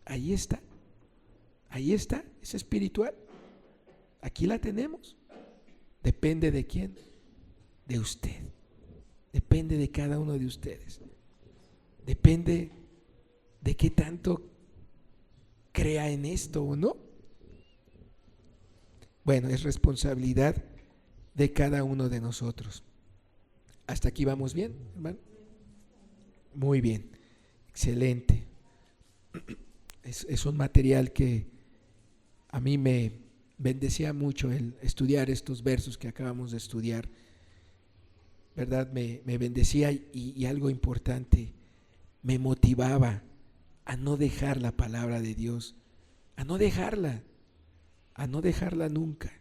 A: Ahí está. Ahí está. Es espiritual. Aquí la tenemos. Depende de quién. De usted. Depende de cada uno de ustedes. Depende de qué tanto crea en esto o no. Bueno, es responsabilidad de cada uno de nosotros. ¿Hasta aquí vamos bien, hermano? Muy bien, excelente. Es un material que a mí me bendecía mucho el estudiar estos versos que acabamos de estudiar. ¿Verdad? Me bendecía y algo importante, me motivaba a no dejar la palabra de Dios, a no dejarla nunca,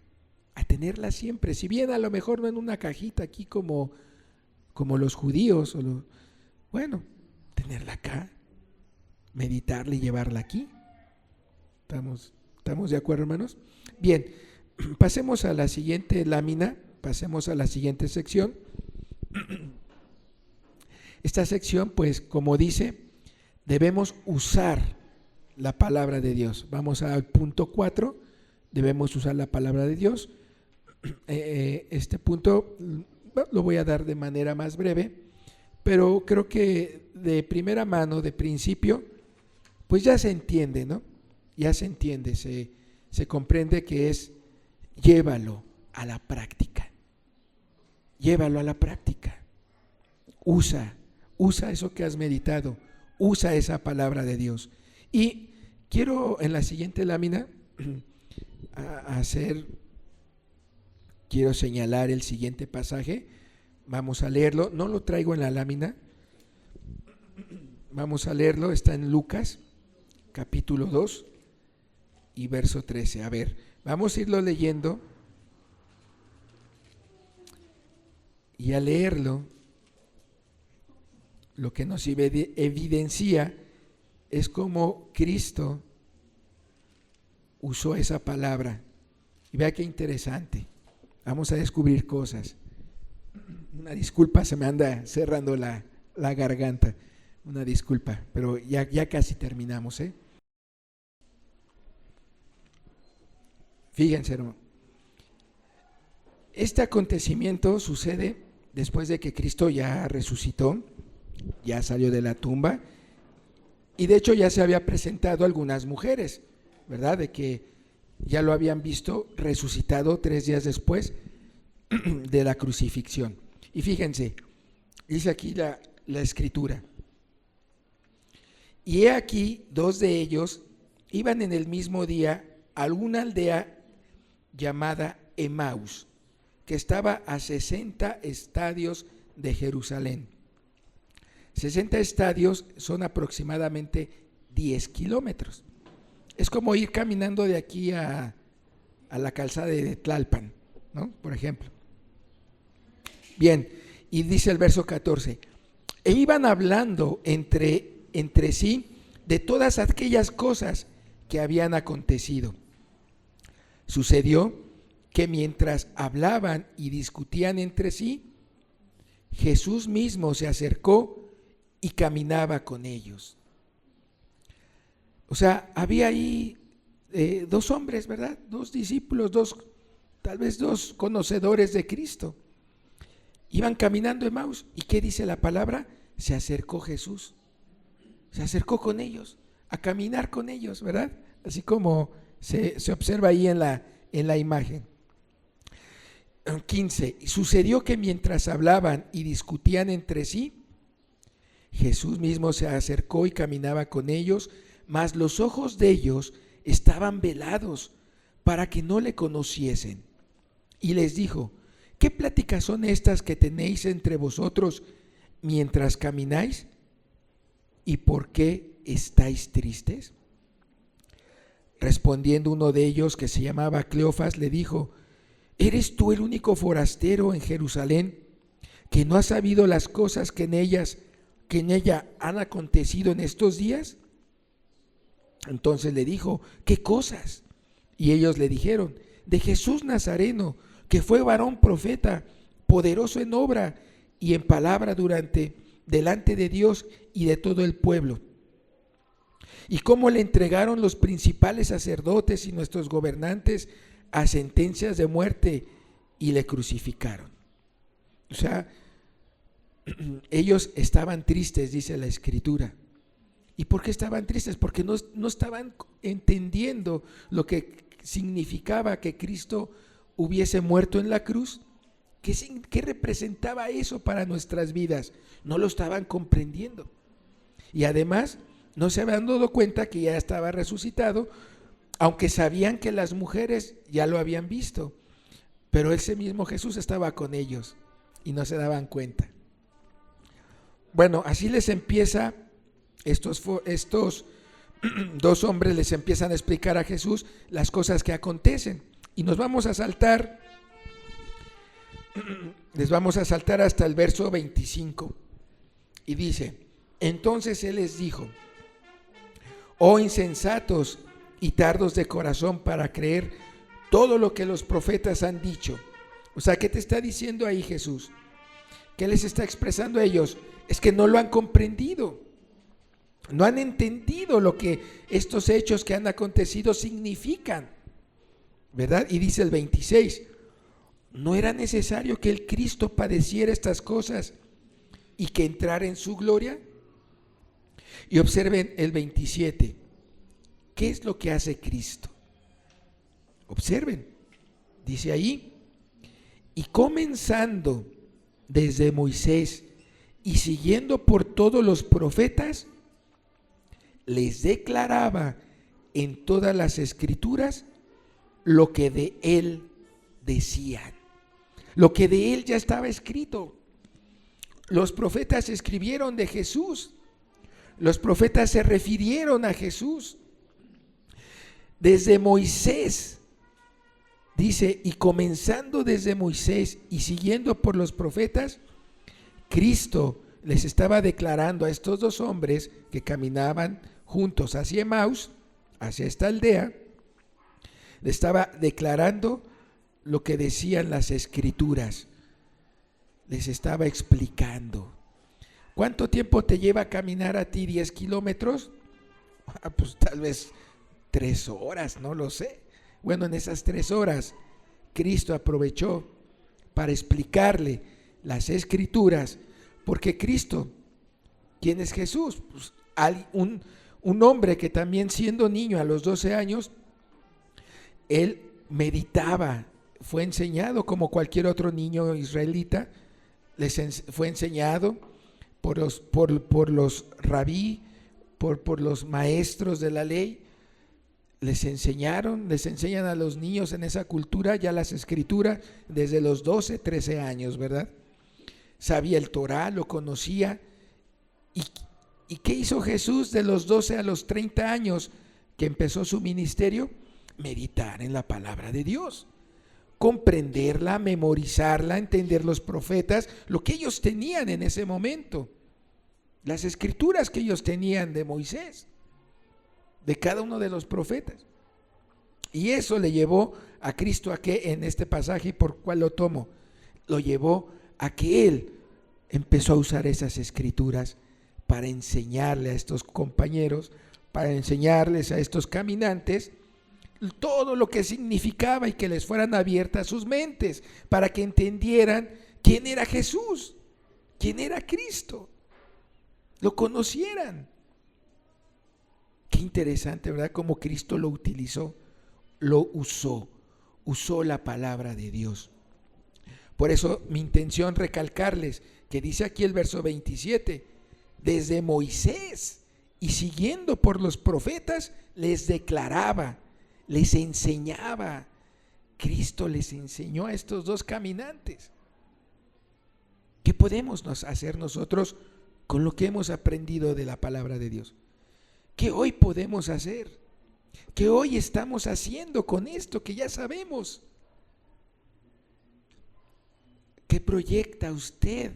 A: a tenerla siempre, si bien a lo mejor no en una cajita aquí como los judíos, bueno, tenerla acá, meditarla y llevarla aquí. ¿Estamos de acuerdo, hermanos? Bien, pasemos a la siguiente lámina, pasemos a la siguiente sección. Esta sección, pues, como dice, debemos usar la palabra de Dios. Vamos al punto 4, debemos usar la palabra de Dios. Este punto lo voy a dar de manera más breve, pero creo que de primera mano, de principio, pues ya se entiende, ¿no? Ya se entiende, se comprende que es llévalo a la práctica. Llévalo a la práctica. Usa eso que has meditado, usa esa palabra de Dios. Y quiero en la siguiente lámina quiero señalar el siguiente pasaje. Vamos a leerlo, no lo traigo en la lámina, vamos a leerlo, está en Lucas capítulo 2 y verso 13. A ver, vamos a irlo leyendo y a leerlo. Lo que nos evidencia es cómo Cristo usó esa palabra. Y vea qué interesante. Vamos a descubrir cosas. Una disculpa, se me anda cerrando la garganta. Una disculpa, pero ya casi terminamos, ¿eh? Fíjense, hermano. Este acontecimiento sucede después de que Cristo ya resucitó, ya salió de la tumba, y de hecho ya se había presentado a algunas mujeres, ¿verdad? De que ya lo habían visto resucitado 3 días después de la crucifixión. Y fíjense, dice aquí la escritura: y he aquí 2 de ellos iban en el mismo día a alguna aldea llamada Emaús, que estaba a 60 estadios de Jerusalén. 60 estadios son aproximadamente 10 kilómetros. Es como ir caminando de aquí a la calzada de Tlalpan, ¿no? Por ejemplo. Bien, y dice el verso 14: e iban hablando entre sí de todas aquellas cosas que habían acontecido. Sucedió que mientras hablaban y discutían entre sí, Jesús mismo se acercó y caminaba con ellos. O sea, había ahí 2 hombres, ¿verdad? 2 discípulos, tal vez 2 conocedores de Cristo. Iban caminando en Emaús. ¿Y qué dice la palabra? Se acercó Jesús. Se acercó con ellos, a caminar con ellos, ¿verdad? Así como se observa ahí en la imagen. 15. Sucedió que mientras hablaban y discutían entre sí, Jesús mismo se acercó y caminaba con ellos, mas los ojos de ellos estaban velados para que no le conociesen. Y les dijo: ¿qué pláticas son estas que tenéis entre vosotros mientras camináis? ¿Y por qué estáis tristes? Respondiendo uno de ellos, que se llamaba Cleofas, le dijo: ¿eres tú el único forastero en Jerusalén que no ha sabido las cosas que en ella han acontecido en estos días? Entonces le dijo: ¿qué cosas? Y ellos le dijeron: de Jesús Nazareno, que fue varón profeta, poderoso en obra y en palabra delante de Dios y de todo el pueblo. Y cómo le entregaron los principales sacerdotes y nuestros gobernantes a sentencias de muerte y le crucificaron. O sea, ellos estaban tristes, dice la Escritura. ¿Y por qué estaban tristes? Porque no estaban entendiendo lo que significaba que Cristo hubiese muerto en la cruz. ¿Qué representaba eso para nuestras vidas? No lo estaban comprendiendo. Y además no se habían dado cuenta que ya estaba resucitado, aunque sabían que las mujeres ya lo habían visto. Pero ese mismo Jesús estaba con ellos y no se daban cuenta. Bueno, así les empieza, estos 2 hombres les empiezan a explicar a Jesús las cosas que acontecen. Y les vamos a saltar hasta el verso 25. Y dice: entonces Él les dijo: oh insensatos y tardos de corazón para creer todo lo que los profetas han dicho. O sea, ¿qué te está diciendo ahí Jesús? ¿Qué les está expresando a ellos? Es que no lo han comprendido. No han entendido lo que estos hechos que han acontecido significan, ¿verdad? Y dice el 26: ¿no era necesario que el Cristo padeciera estas cosas y que entrara en su gloria? Y observen el 27. ¿Qué es lo que hace Cristo? Observen, dice ahí: y comenzando desde Moisés y siguiendo por todos los profetas, les declaraba en todas las escrituras lo que de él decían, lo que de él ya estaba escrito. Los profetas escribieron de Jesús, los profetas se refirieron a Jesús. Desde Moisés, dice, y comenzando desde Moisés y siguiendo por los profetas, Cristo les estaba declarando a estos 2 hombres que caminaban juntos hacia Emaús, hacia esta aldea, le estaba declarando lo que decían las escrituras. les estaba explicando. ¿Cuánto tiempo te lleva a caminar a ti 10 kilómetros? Pues tal vez 3 horas, no lo sé. Bueno, en esas 3 horas Cristo aprovechó para explicarle las Escrituras, porque Cristo, ¿quién es Jesús? Pues un hombre que también siendo niño a los 12 años, él meditaba, fue enseñado como cualquier otro niño israelita, fue enseñado por los rabí, por los maestros de la ley. Les enseñan a los niños en esa cultura ya las Escrituras desde los 12, 13 años, ¿verdad? Sabía el Torá, lo conocía. ¿Y qué hizo Jesús de los 12 a los 30 años que empezó su ministerio? Meditar en la palabra de Dios, comprenderla, memorizarla, entender los profetas, lo que ellos tenían en ese momento, las Escrituras que ellos tenían de Moisés, de cada uno de los profetas. Y eso le llevó a Cristo a que en este pasaje, ¿por cuál lo tomo? Lo llevó a que Él empezó a usar esas Escrituras para enseñarle a estos compañeros, para enseñarles a estos caminantes todo lo que significaba y que les fueran abiertas sus mentes para que entendieran quién era Jesús, quién era Cristo, lo conocieran. Qué interesante, ¿verdad? Cómo Cristo lo utilizó, lo usó la palabra de Dios. Por eso mi intención recalcarles que dice aquí el verso 27, desde Moisés y siguiendo por los profetas les declaraba, les enseñaba. Cristo les enseñó a estos dos caminantes. ¿Qué podemos hacer nosotros con lo que hemos aprendido de la palabra de Dios? ¿Qué hoy podemos hacer? ¿Qué hoy estamos haciendo con esto que ya sabemos? ¿Qué proyecta usted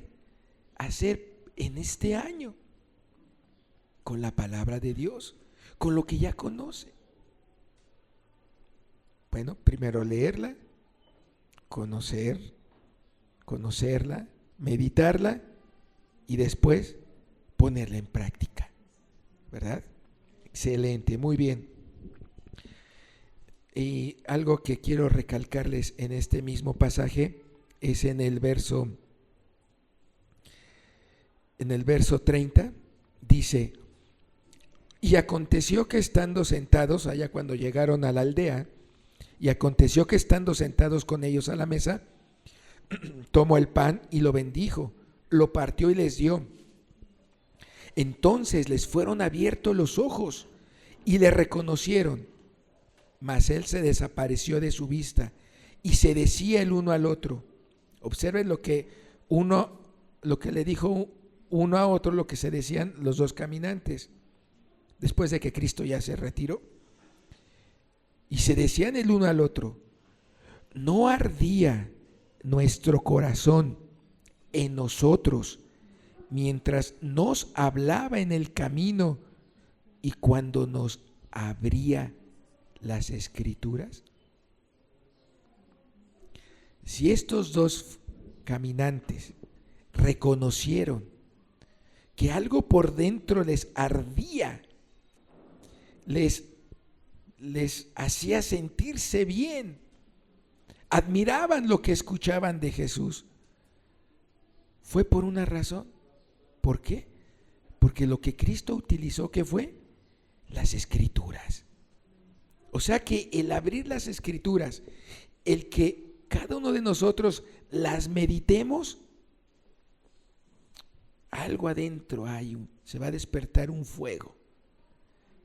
A: hacer en este año con la palabra de Dios, con lo que ya conoce? Bueno, primero leerla, conocerla, meditarla y después ponerla en práctica, ¿verdad? Excelente, muy bien. Y algo que quiero recalcarles en este mismo pasaje es en el verso 30, dice: y aconteció que estando sentados, allá cuando llegaron a la aldea, y aconteció que estando sentados con ellos a la mesa, tomó el pan y lo bendijo, lo partió y les dio. Entonces les fueron abiertos los ojos y le reconocieron, mas él se desapareció de su vista y se decía el uno al otro. Observen lo que le dijo uno a otro, lo que se decían los dos caminantes después de que Cristo ya se retiró. Y se decían el uno al otro: ¿no ardía nuestro corazón en nosotros mientras nos hablaba en el camino y cuando nos abría las Escrituras? Si estos dos caminantes reconocieron que algo por dentro les ardía, les hacía sentirse bien, admiraban lo que escuchaban de Jesús, fue por una razón. ¿Por qué? Porque lo que Cristo utilizó, ¿qué fue? Las Escrituras. O sea que el abrir las Escrituras, el que cada uno de nosotros las meditemos, algo adentro se va a despertar un fuego.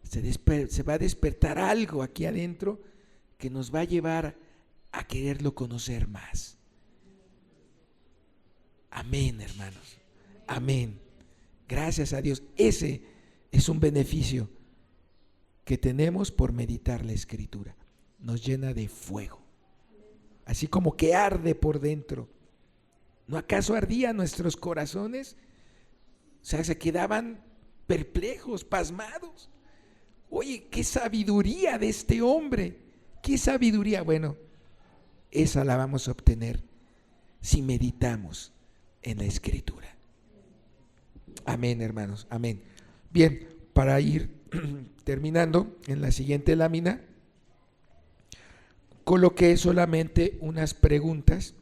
A: Se va a despertar algo aquí adentro que nos va a llevar a quererlo conocer más. Amén, hermanos. Amén. Gracias a Dios. Ese es un beneficio que tenemos por meditar la Escritura. Nos llena de fuego. Así como que arde por dentro. ¿No acaso ardían nuestros corazones? O sea, se quedaban perplejos, pasmados. Oye, qué sabiduría de este hombre. Qué sabiduría. Bueno, esa la vamos a obtener si meditamos en la Escritura. Amén, hermanos, amén. Bien, para ir terminando, en la siguiente lámina coloqué solamente unas preguntas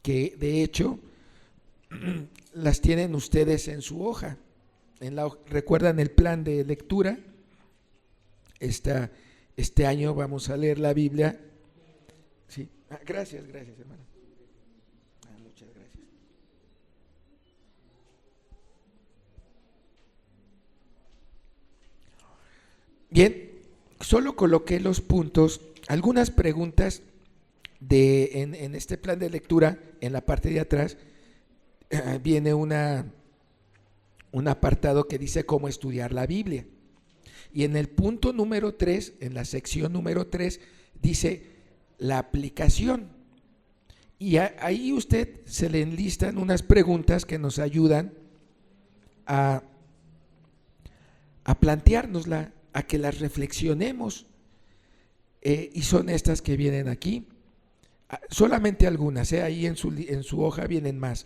A: que de hecho las tienen ustedes en su hoja. ¿Recuerdan el plan de lectura? Este año vamos a leer la Biblia. Sí. Gracias, hermano. Muchas gracias. Bien, solo coloqué los puntos, algunas preguntas en este plan de lectura. En la parte de atrás viene un apartado que dice cómo estudiar la Biblia. Y en el punto número 3, en la sección número 3, dice la aplicación. Y ahí usted se le enlistan unas preguntas que nos ayudan a planteárnosla, a que las reflexionemos. Y son estas que vienen aquí. Solamente algunas, ahí en su hoja vienen más.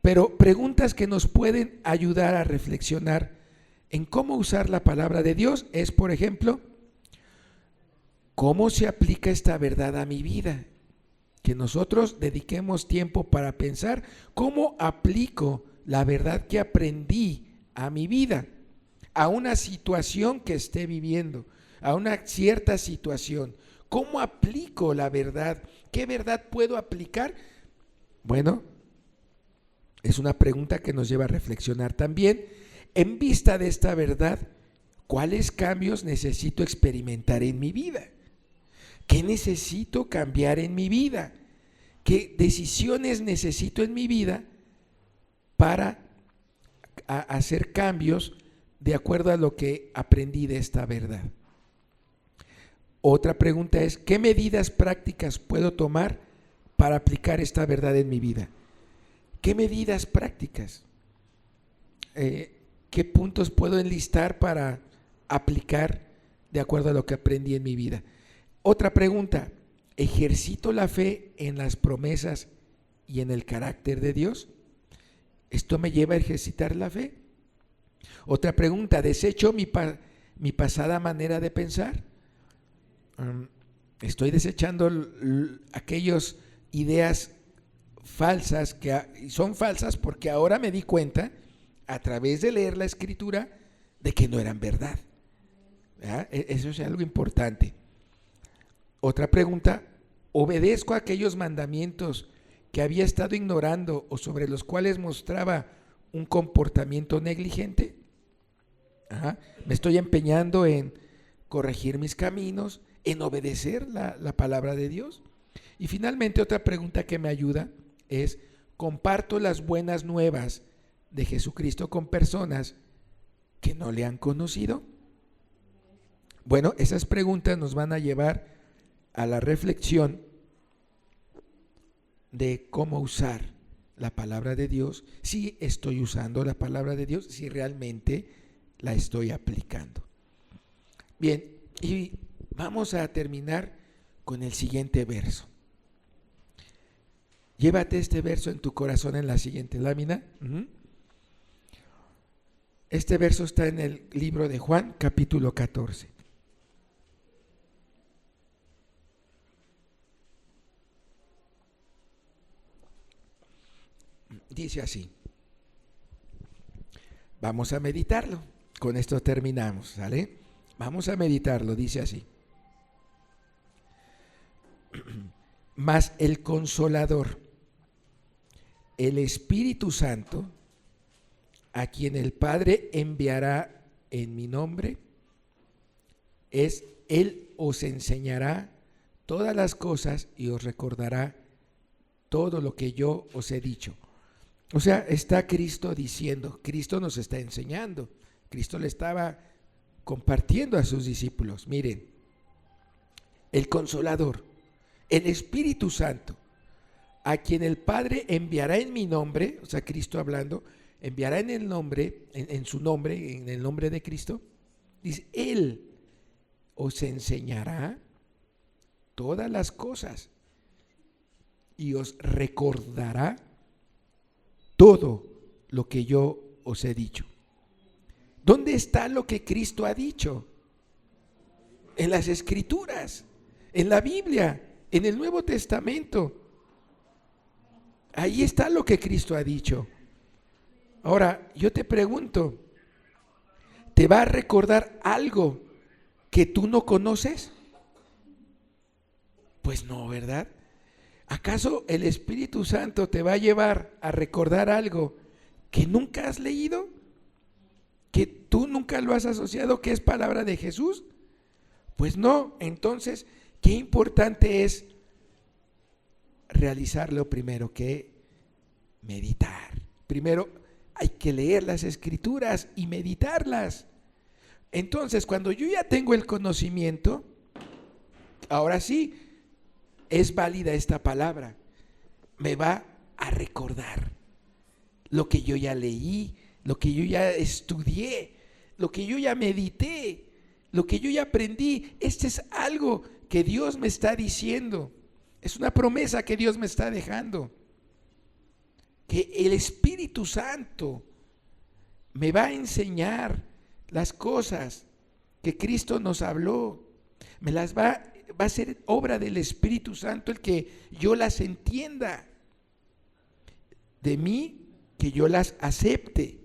A: Pero preguntas que nos pueden ayudar a reflexionar en cómo usar la palabra de Dios es, por ejemplo, ¿cómo se aplica esta verdad a mi vida? Que nosotros dediquemos tiempo para pensar cómo aplico la verdad que aprendí a mi vida, a una situación que esté viviendo, a una cierta situación. ¿Cómo aplico la verdad? ¿Qué verdad puedo aplicar? Bueno, es una pregunta que nos lleva a reflexionar también. En vista de esta verdad, ¿cuáles cambios necesito experimentar en mi vida? ¿Qué necesito cambiar en mi vida? ¿Qué decisiones necesito en mi vida para hacer cambios de acuerdo a lo que aprendí de esta verdad? Otra pregunta es, ¿qué medidas prácticas puedo tomar para aplicar esta verdad en mi vida? ¿Qué medidas prácticas? ¿Qué puntos puedo enlistar para aplicar de acuerdo a lo que aprendí en mi vida? Otra pregunta, ¿ejercito la fe en las promesas y en el carácter de Dios? ¿Esto me lleva a ejercitar la fe? Otra pregunta, ¿desecho mi pasada manera de pensar? Estoy desechando aquellas ideas falsas que son falsas porque ahora me di cuenta a través de leer la Escritura de que no eran verdad. ¿Verdad? Eso es algo importante. Otra pregunta, ¿obedezco a aquellos mandamientos que había estado ignorando o sobre los cuales mostraba un comportamiento negligente? Me estoy empeñando en corregir mis caminos, en obedecer la palabra de Dios. Y finalmente otra pregunta que me ayuda es, ¿comparto las buenas nuevas de Jesucristo con personas que no le han conocido? Bueno, esas preguntas nos van a llevar a la reflexión de cómo usar la palabra de Dios, si estoy usando la palabra de Dios, si realmente la estoy aplicando. Bien, y vamos a terminar con el siguiente verso. Llévate este verso en tu corazón en la siguiente lámina. Este verso está en el libro de Juan, capítulo 14. Dice así. Vamos a meditarlo. Con esto terminamos, ¿sale? Vamos a meditarlo, dice así. Mas el Consolador, el Espíritu Santo, a quien el Padre enviará en mi nombre, Él os enseñará todas las cosas y os recordará todo lo que yo os he dicho. O sea, está Cristo diciendo, Cristo nos está enseñando, Cristo le estaba compartiendo a sus discípulos. Miren, el Consolador, el Espíritu Santo, a quien el Padre enviará en mi nombre, o sea, Cristo hablando, enviará en el nombre, en su nombre, en el nombre de Cristo, dice, Él os enseñará todas las cosas y os recordará todo lo que yo os he dicho. ¿Dónde está lo que Cristo ha dicho? En las Escrituras, en la Biblia, en el Nuevo Testamento. Ahí está lo que Cristo ha dicho. Ahora, yo te pregunto, ¿te va a recordar algo que tú no conoces? Pues no, ¿verdad? ¿Acaso el Espíritu Santo te va a llevar a recordar algo que nunca has leído? ¿Que tú nunca lo has asociado que es palabra de Jesús? Pues no. Entonces, qué importante es realizarlo primero, que meditar. Primero hay que leer las Escrituras y meditarlas. Entonces, cuando yo ya tengo el conocimiento, ahora sí, es válida esta palabra. Me va a recordar lo que yo ya leí, lo que yo ya estudié, lo que yo ya medité, lo que yo ya aprendí. Este es algo que Dios me está diciendo. Es una promesa que Dios me está dejando. Que el Espíritu Santo me va a enseñar las cosas que Cristo nos habló. Me las va a ser obra del Espíritu Santo el que yo las entienda. De mí, que yo las acepte,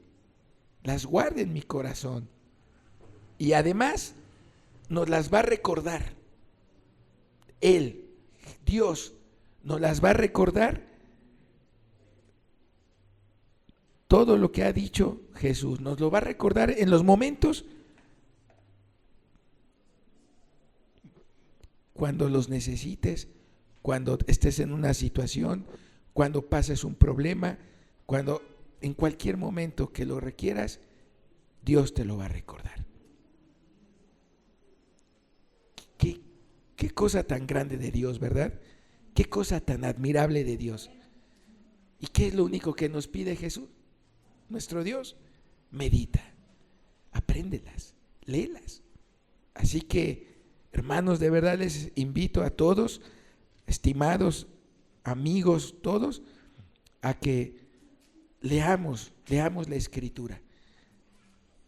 A: las guarde en mi corazón. Y además nos las va a recordar. Él, Dios, nos las va a recordar todo lo que ha dicho Jesús. Nos lo va a recordar en los momentos cuando los necesites, cuando estés en una situación, cuando pases un problema, cuando en cualquier momento que lo requieras, Dios te lo va a recordar. Qué cosa tan grande de Dios, ¿verdad? Qué cosa tan admirable de Dios. ¿Y qué es lo único que nos pide Jesús? Nuestro Dios. Medita, apréndelas, léelas. Así que, hermanos, de verdad les invito a todos, estimados amigos todos, a que leamos la Escritura.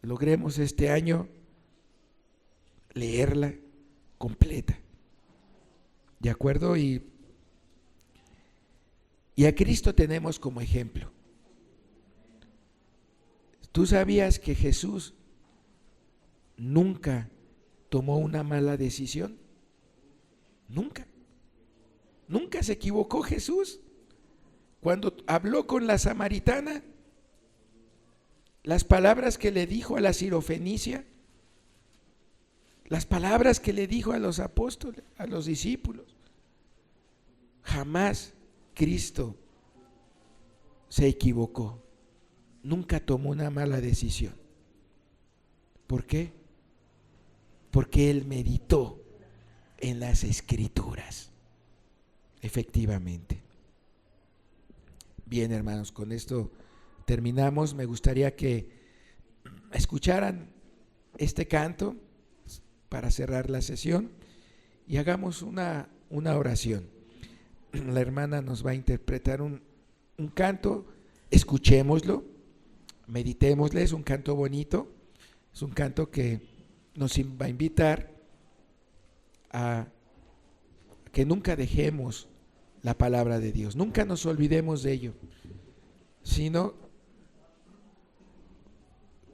A: Logremos este año leerla completa. ¿De acuerdo? Y a Cristo tenemos como ejemplo. ¿Tú sabías que Jesús nunca tomó una mala decisión? Nunca. Nunca se equivocó Jesús. Cuando habló con la samaritana, las palabras que le dijo a la sirofenicia, las palabras que le dijo a los apóstoles, a los discípulos, jamás Cristo se equivocó. Nunca tomó una mala decisión. ¿Por qué? Porque Él meditó en las Escrituras. Efectivamente. Bien, hermanos, con esto terminamos. Me gustaría que escucharan este canto para cerrar la sesión y hagamos una oración. La hermana nos va a interpretar un canto, escuchémoslo, meditémosle. Es un canto bonito, es un canto que nos va a invitar a que nunca dejemos la palabra de Dios, nunca nos olvidemos de ello, sino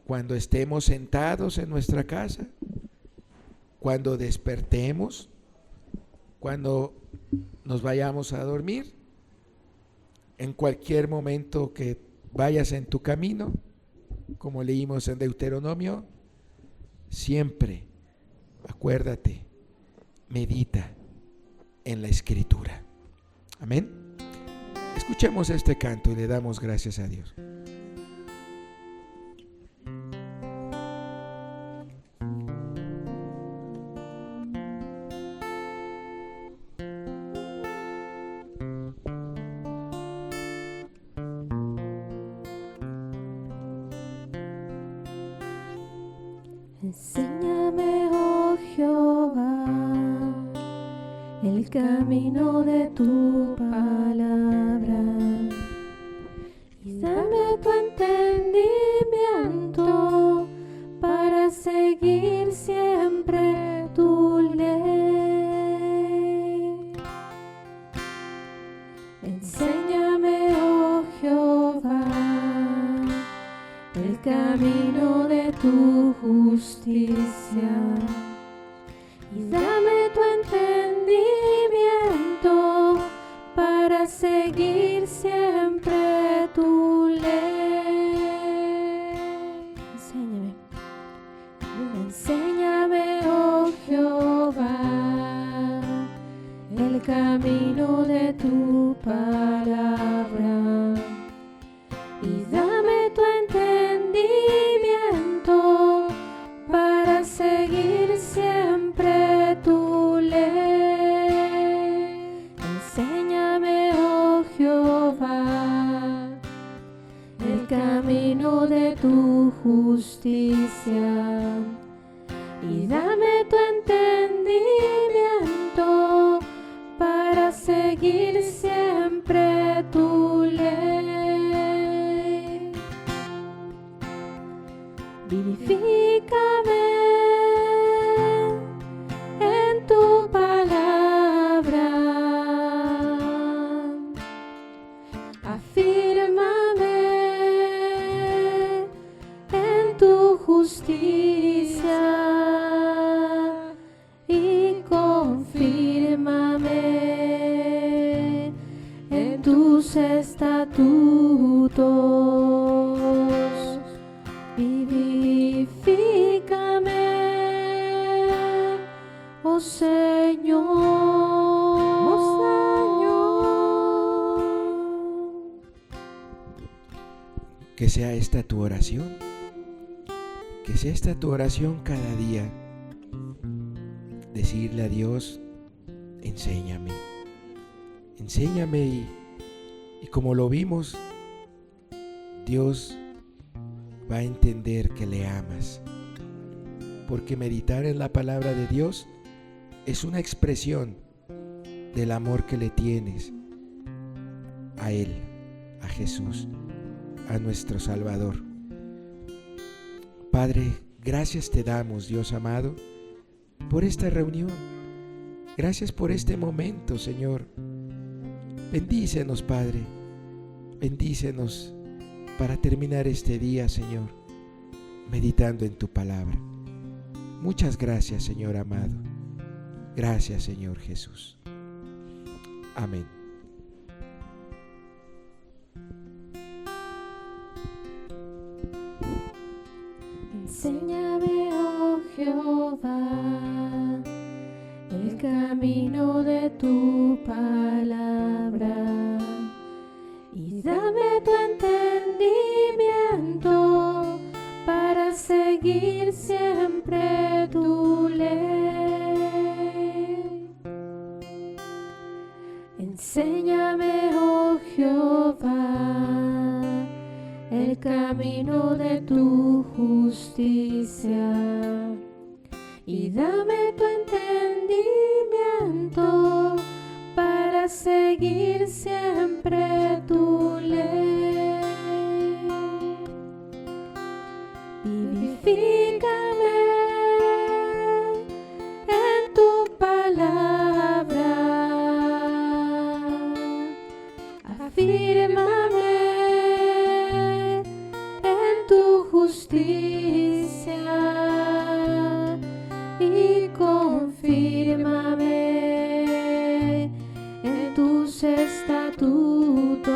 A: cuando estemos sentados en nuestra casa, cuando despertemos, cuando nos vayamos a dormir, en cualquier momento que vayas en tu camino, como leímos en Deuteronomio, siempre acuérdate, medita en la Escritura. Amén. Escuchemos este canto y le damos gracias a Dios.
B: Enséñame, oh Jehová, el camino de tu palabra, y dame tu entendimiento para seguir siempre tu ley. Enséñame, oh Jehová, el camino de tu justicia y dame tu entendimiento para seguir siempre tu ley. Enséñame, oh Jehová, el camino de tu palabra y dame tu entendimiento para seguir siempre tu ley. Enséñame, oh Jehová, el camino de tu justicia y dame tu entendimiento para seguir siempre tu ley. Vivifícame en tu palabra, afírmame en tu justicia y confírmame en tus estatutos. Vivifícame, oh Señor, oh Señor.
A: Que sea esta tu oración, que sea esta tu oración cada día. Decirle a Dios, enséñame, enséñame y como lo vimos, Dios va a entender que le amas, porque meditar en la palabra de Dios es una expresión del amor que le tienes a Él, a Jesús, a nuestro Salvador. Padre, gracias te damos, Dios amado, por esta reunión. Gracias por este momento, Señor. Bendícenos, Padre. Bendícenos para terminar este día, Señor, meditando en tu palabra. Muchas gracias, Señor amado. Gracias, Señor Jesús. Amén.
B: Enséñame, oh Jehová, el camino de tu palabra y dame tu entendimiento para seguir siempre tu ley. Enséñame, oh Jehová, el camino de tu justicia y dame tu entendimiento para seguir siempre tu ley. Vivifícame en tu palabra, afírmame en tu justicia y confírmame en tus estatutos.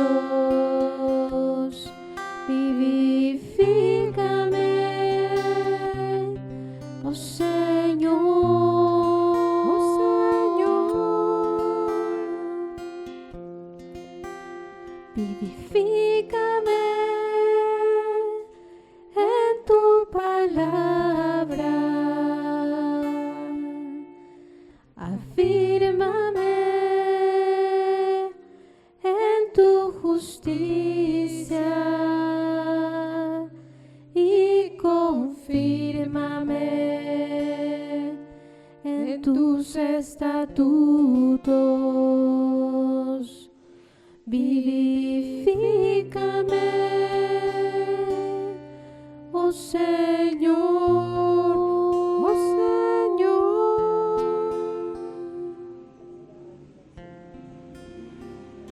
B: Vivifícame, oh Señor, oh Señor. Vivifícame en tu palabra, afírmame en tu justicia y confírmame en tus estatutos. Vivifícame, ser.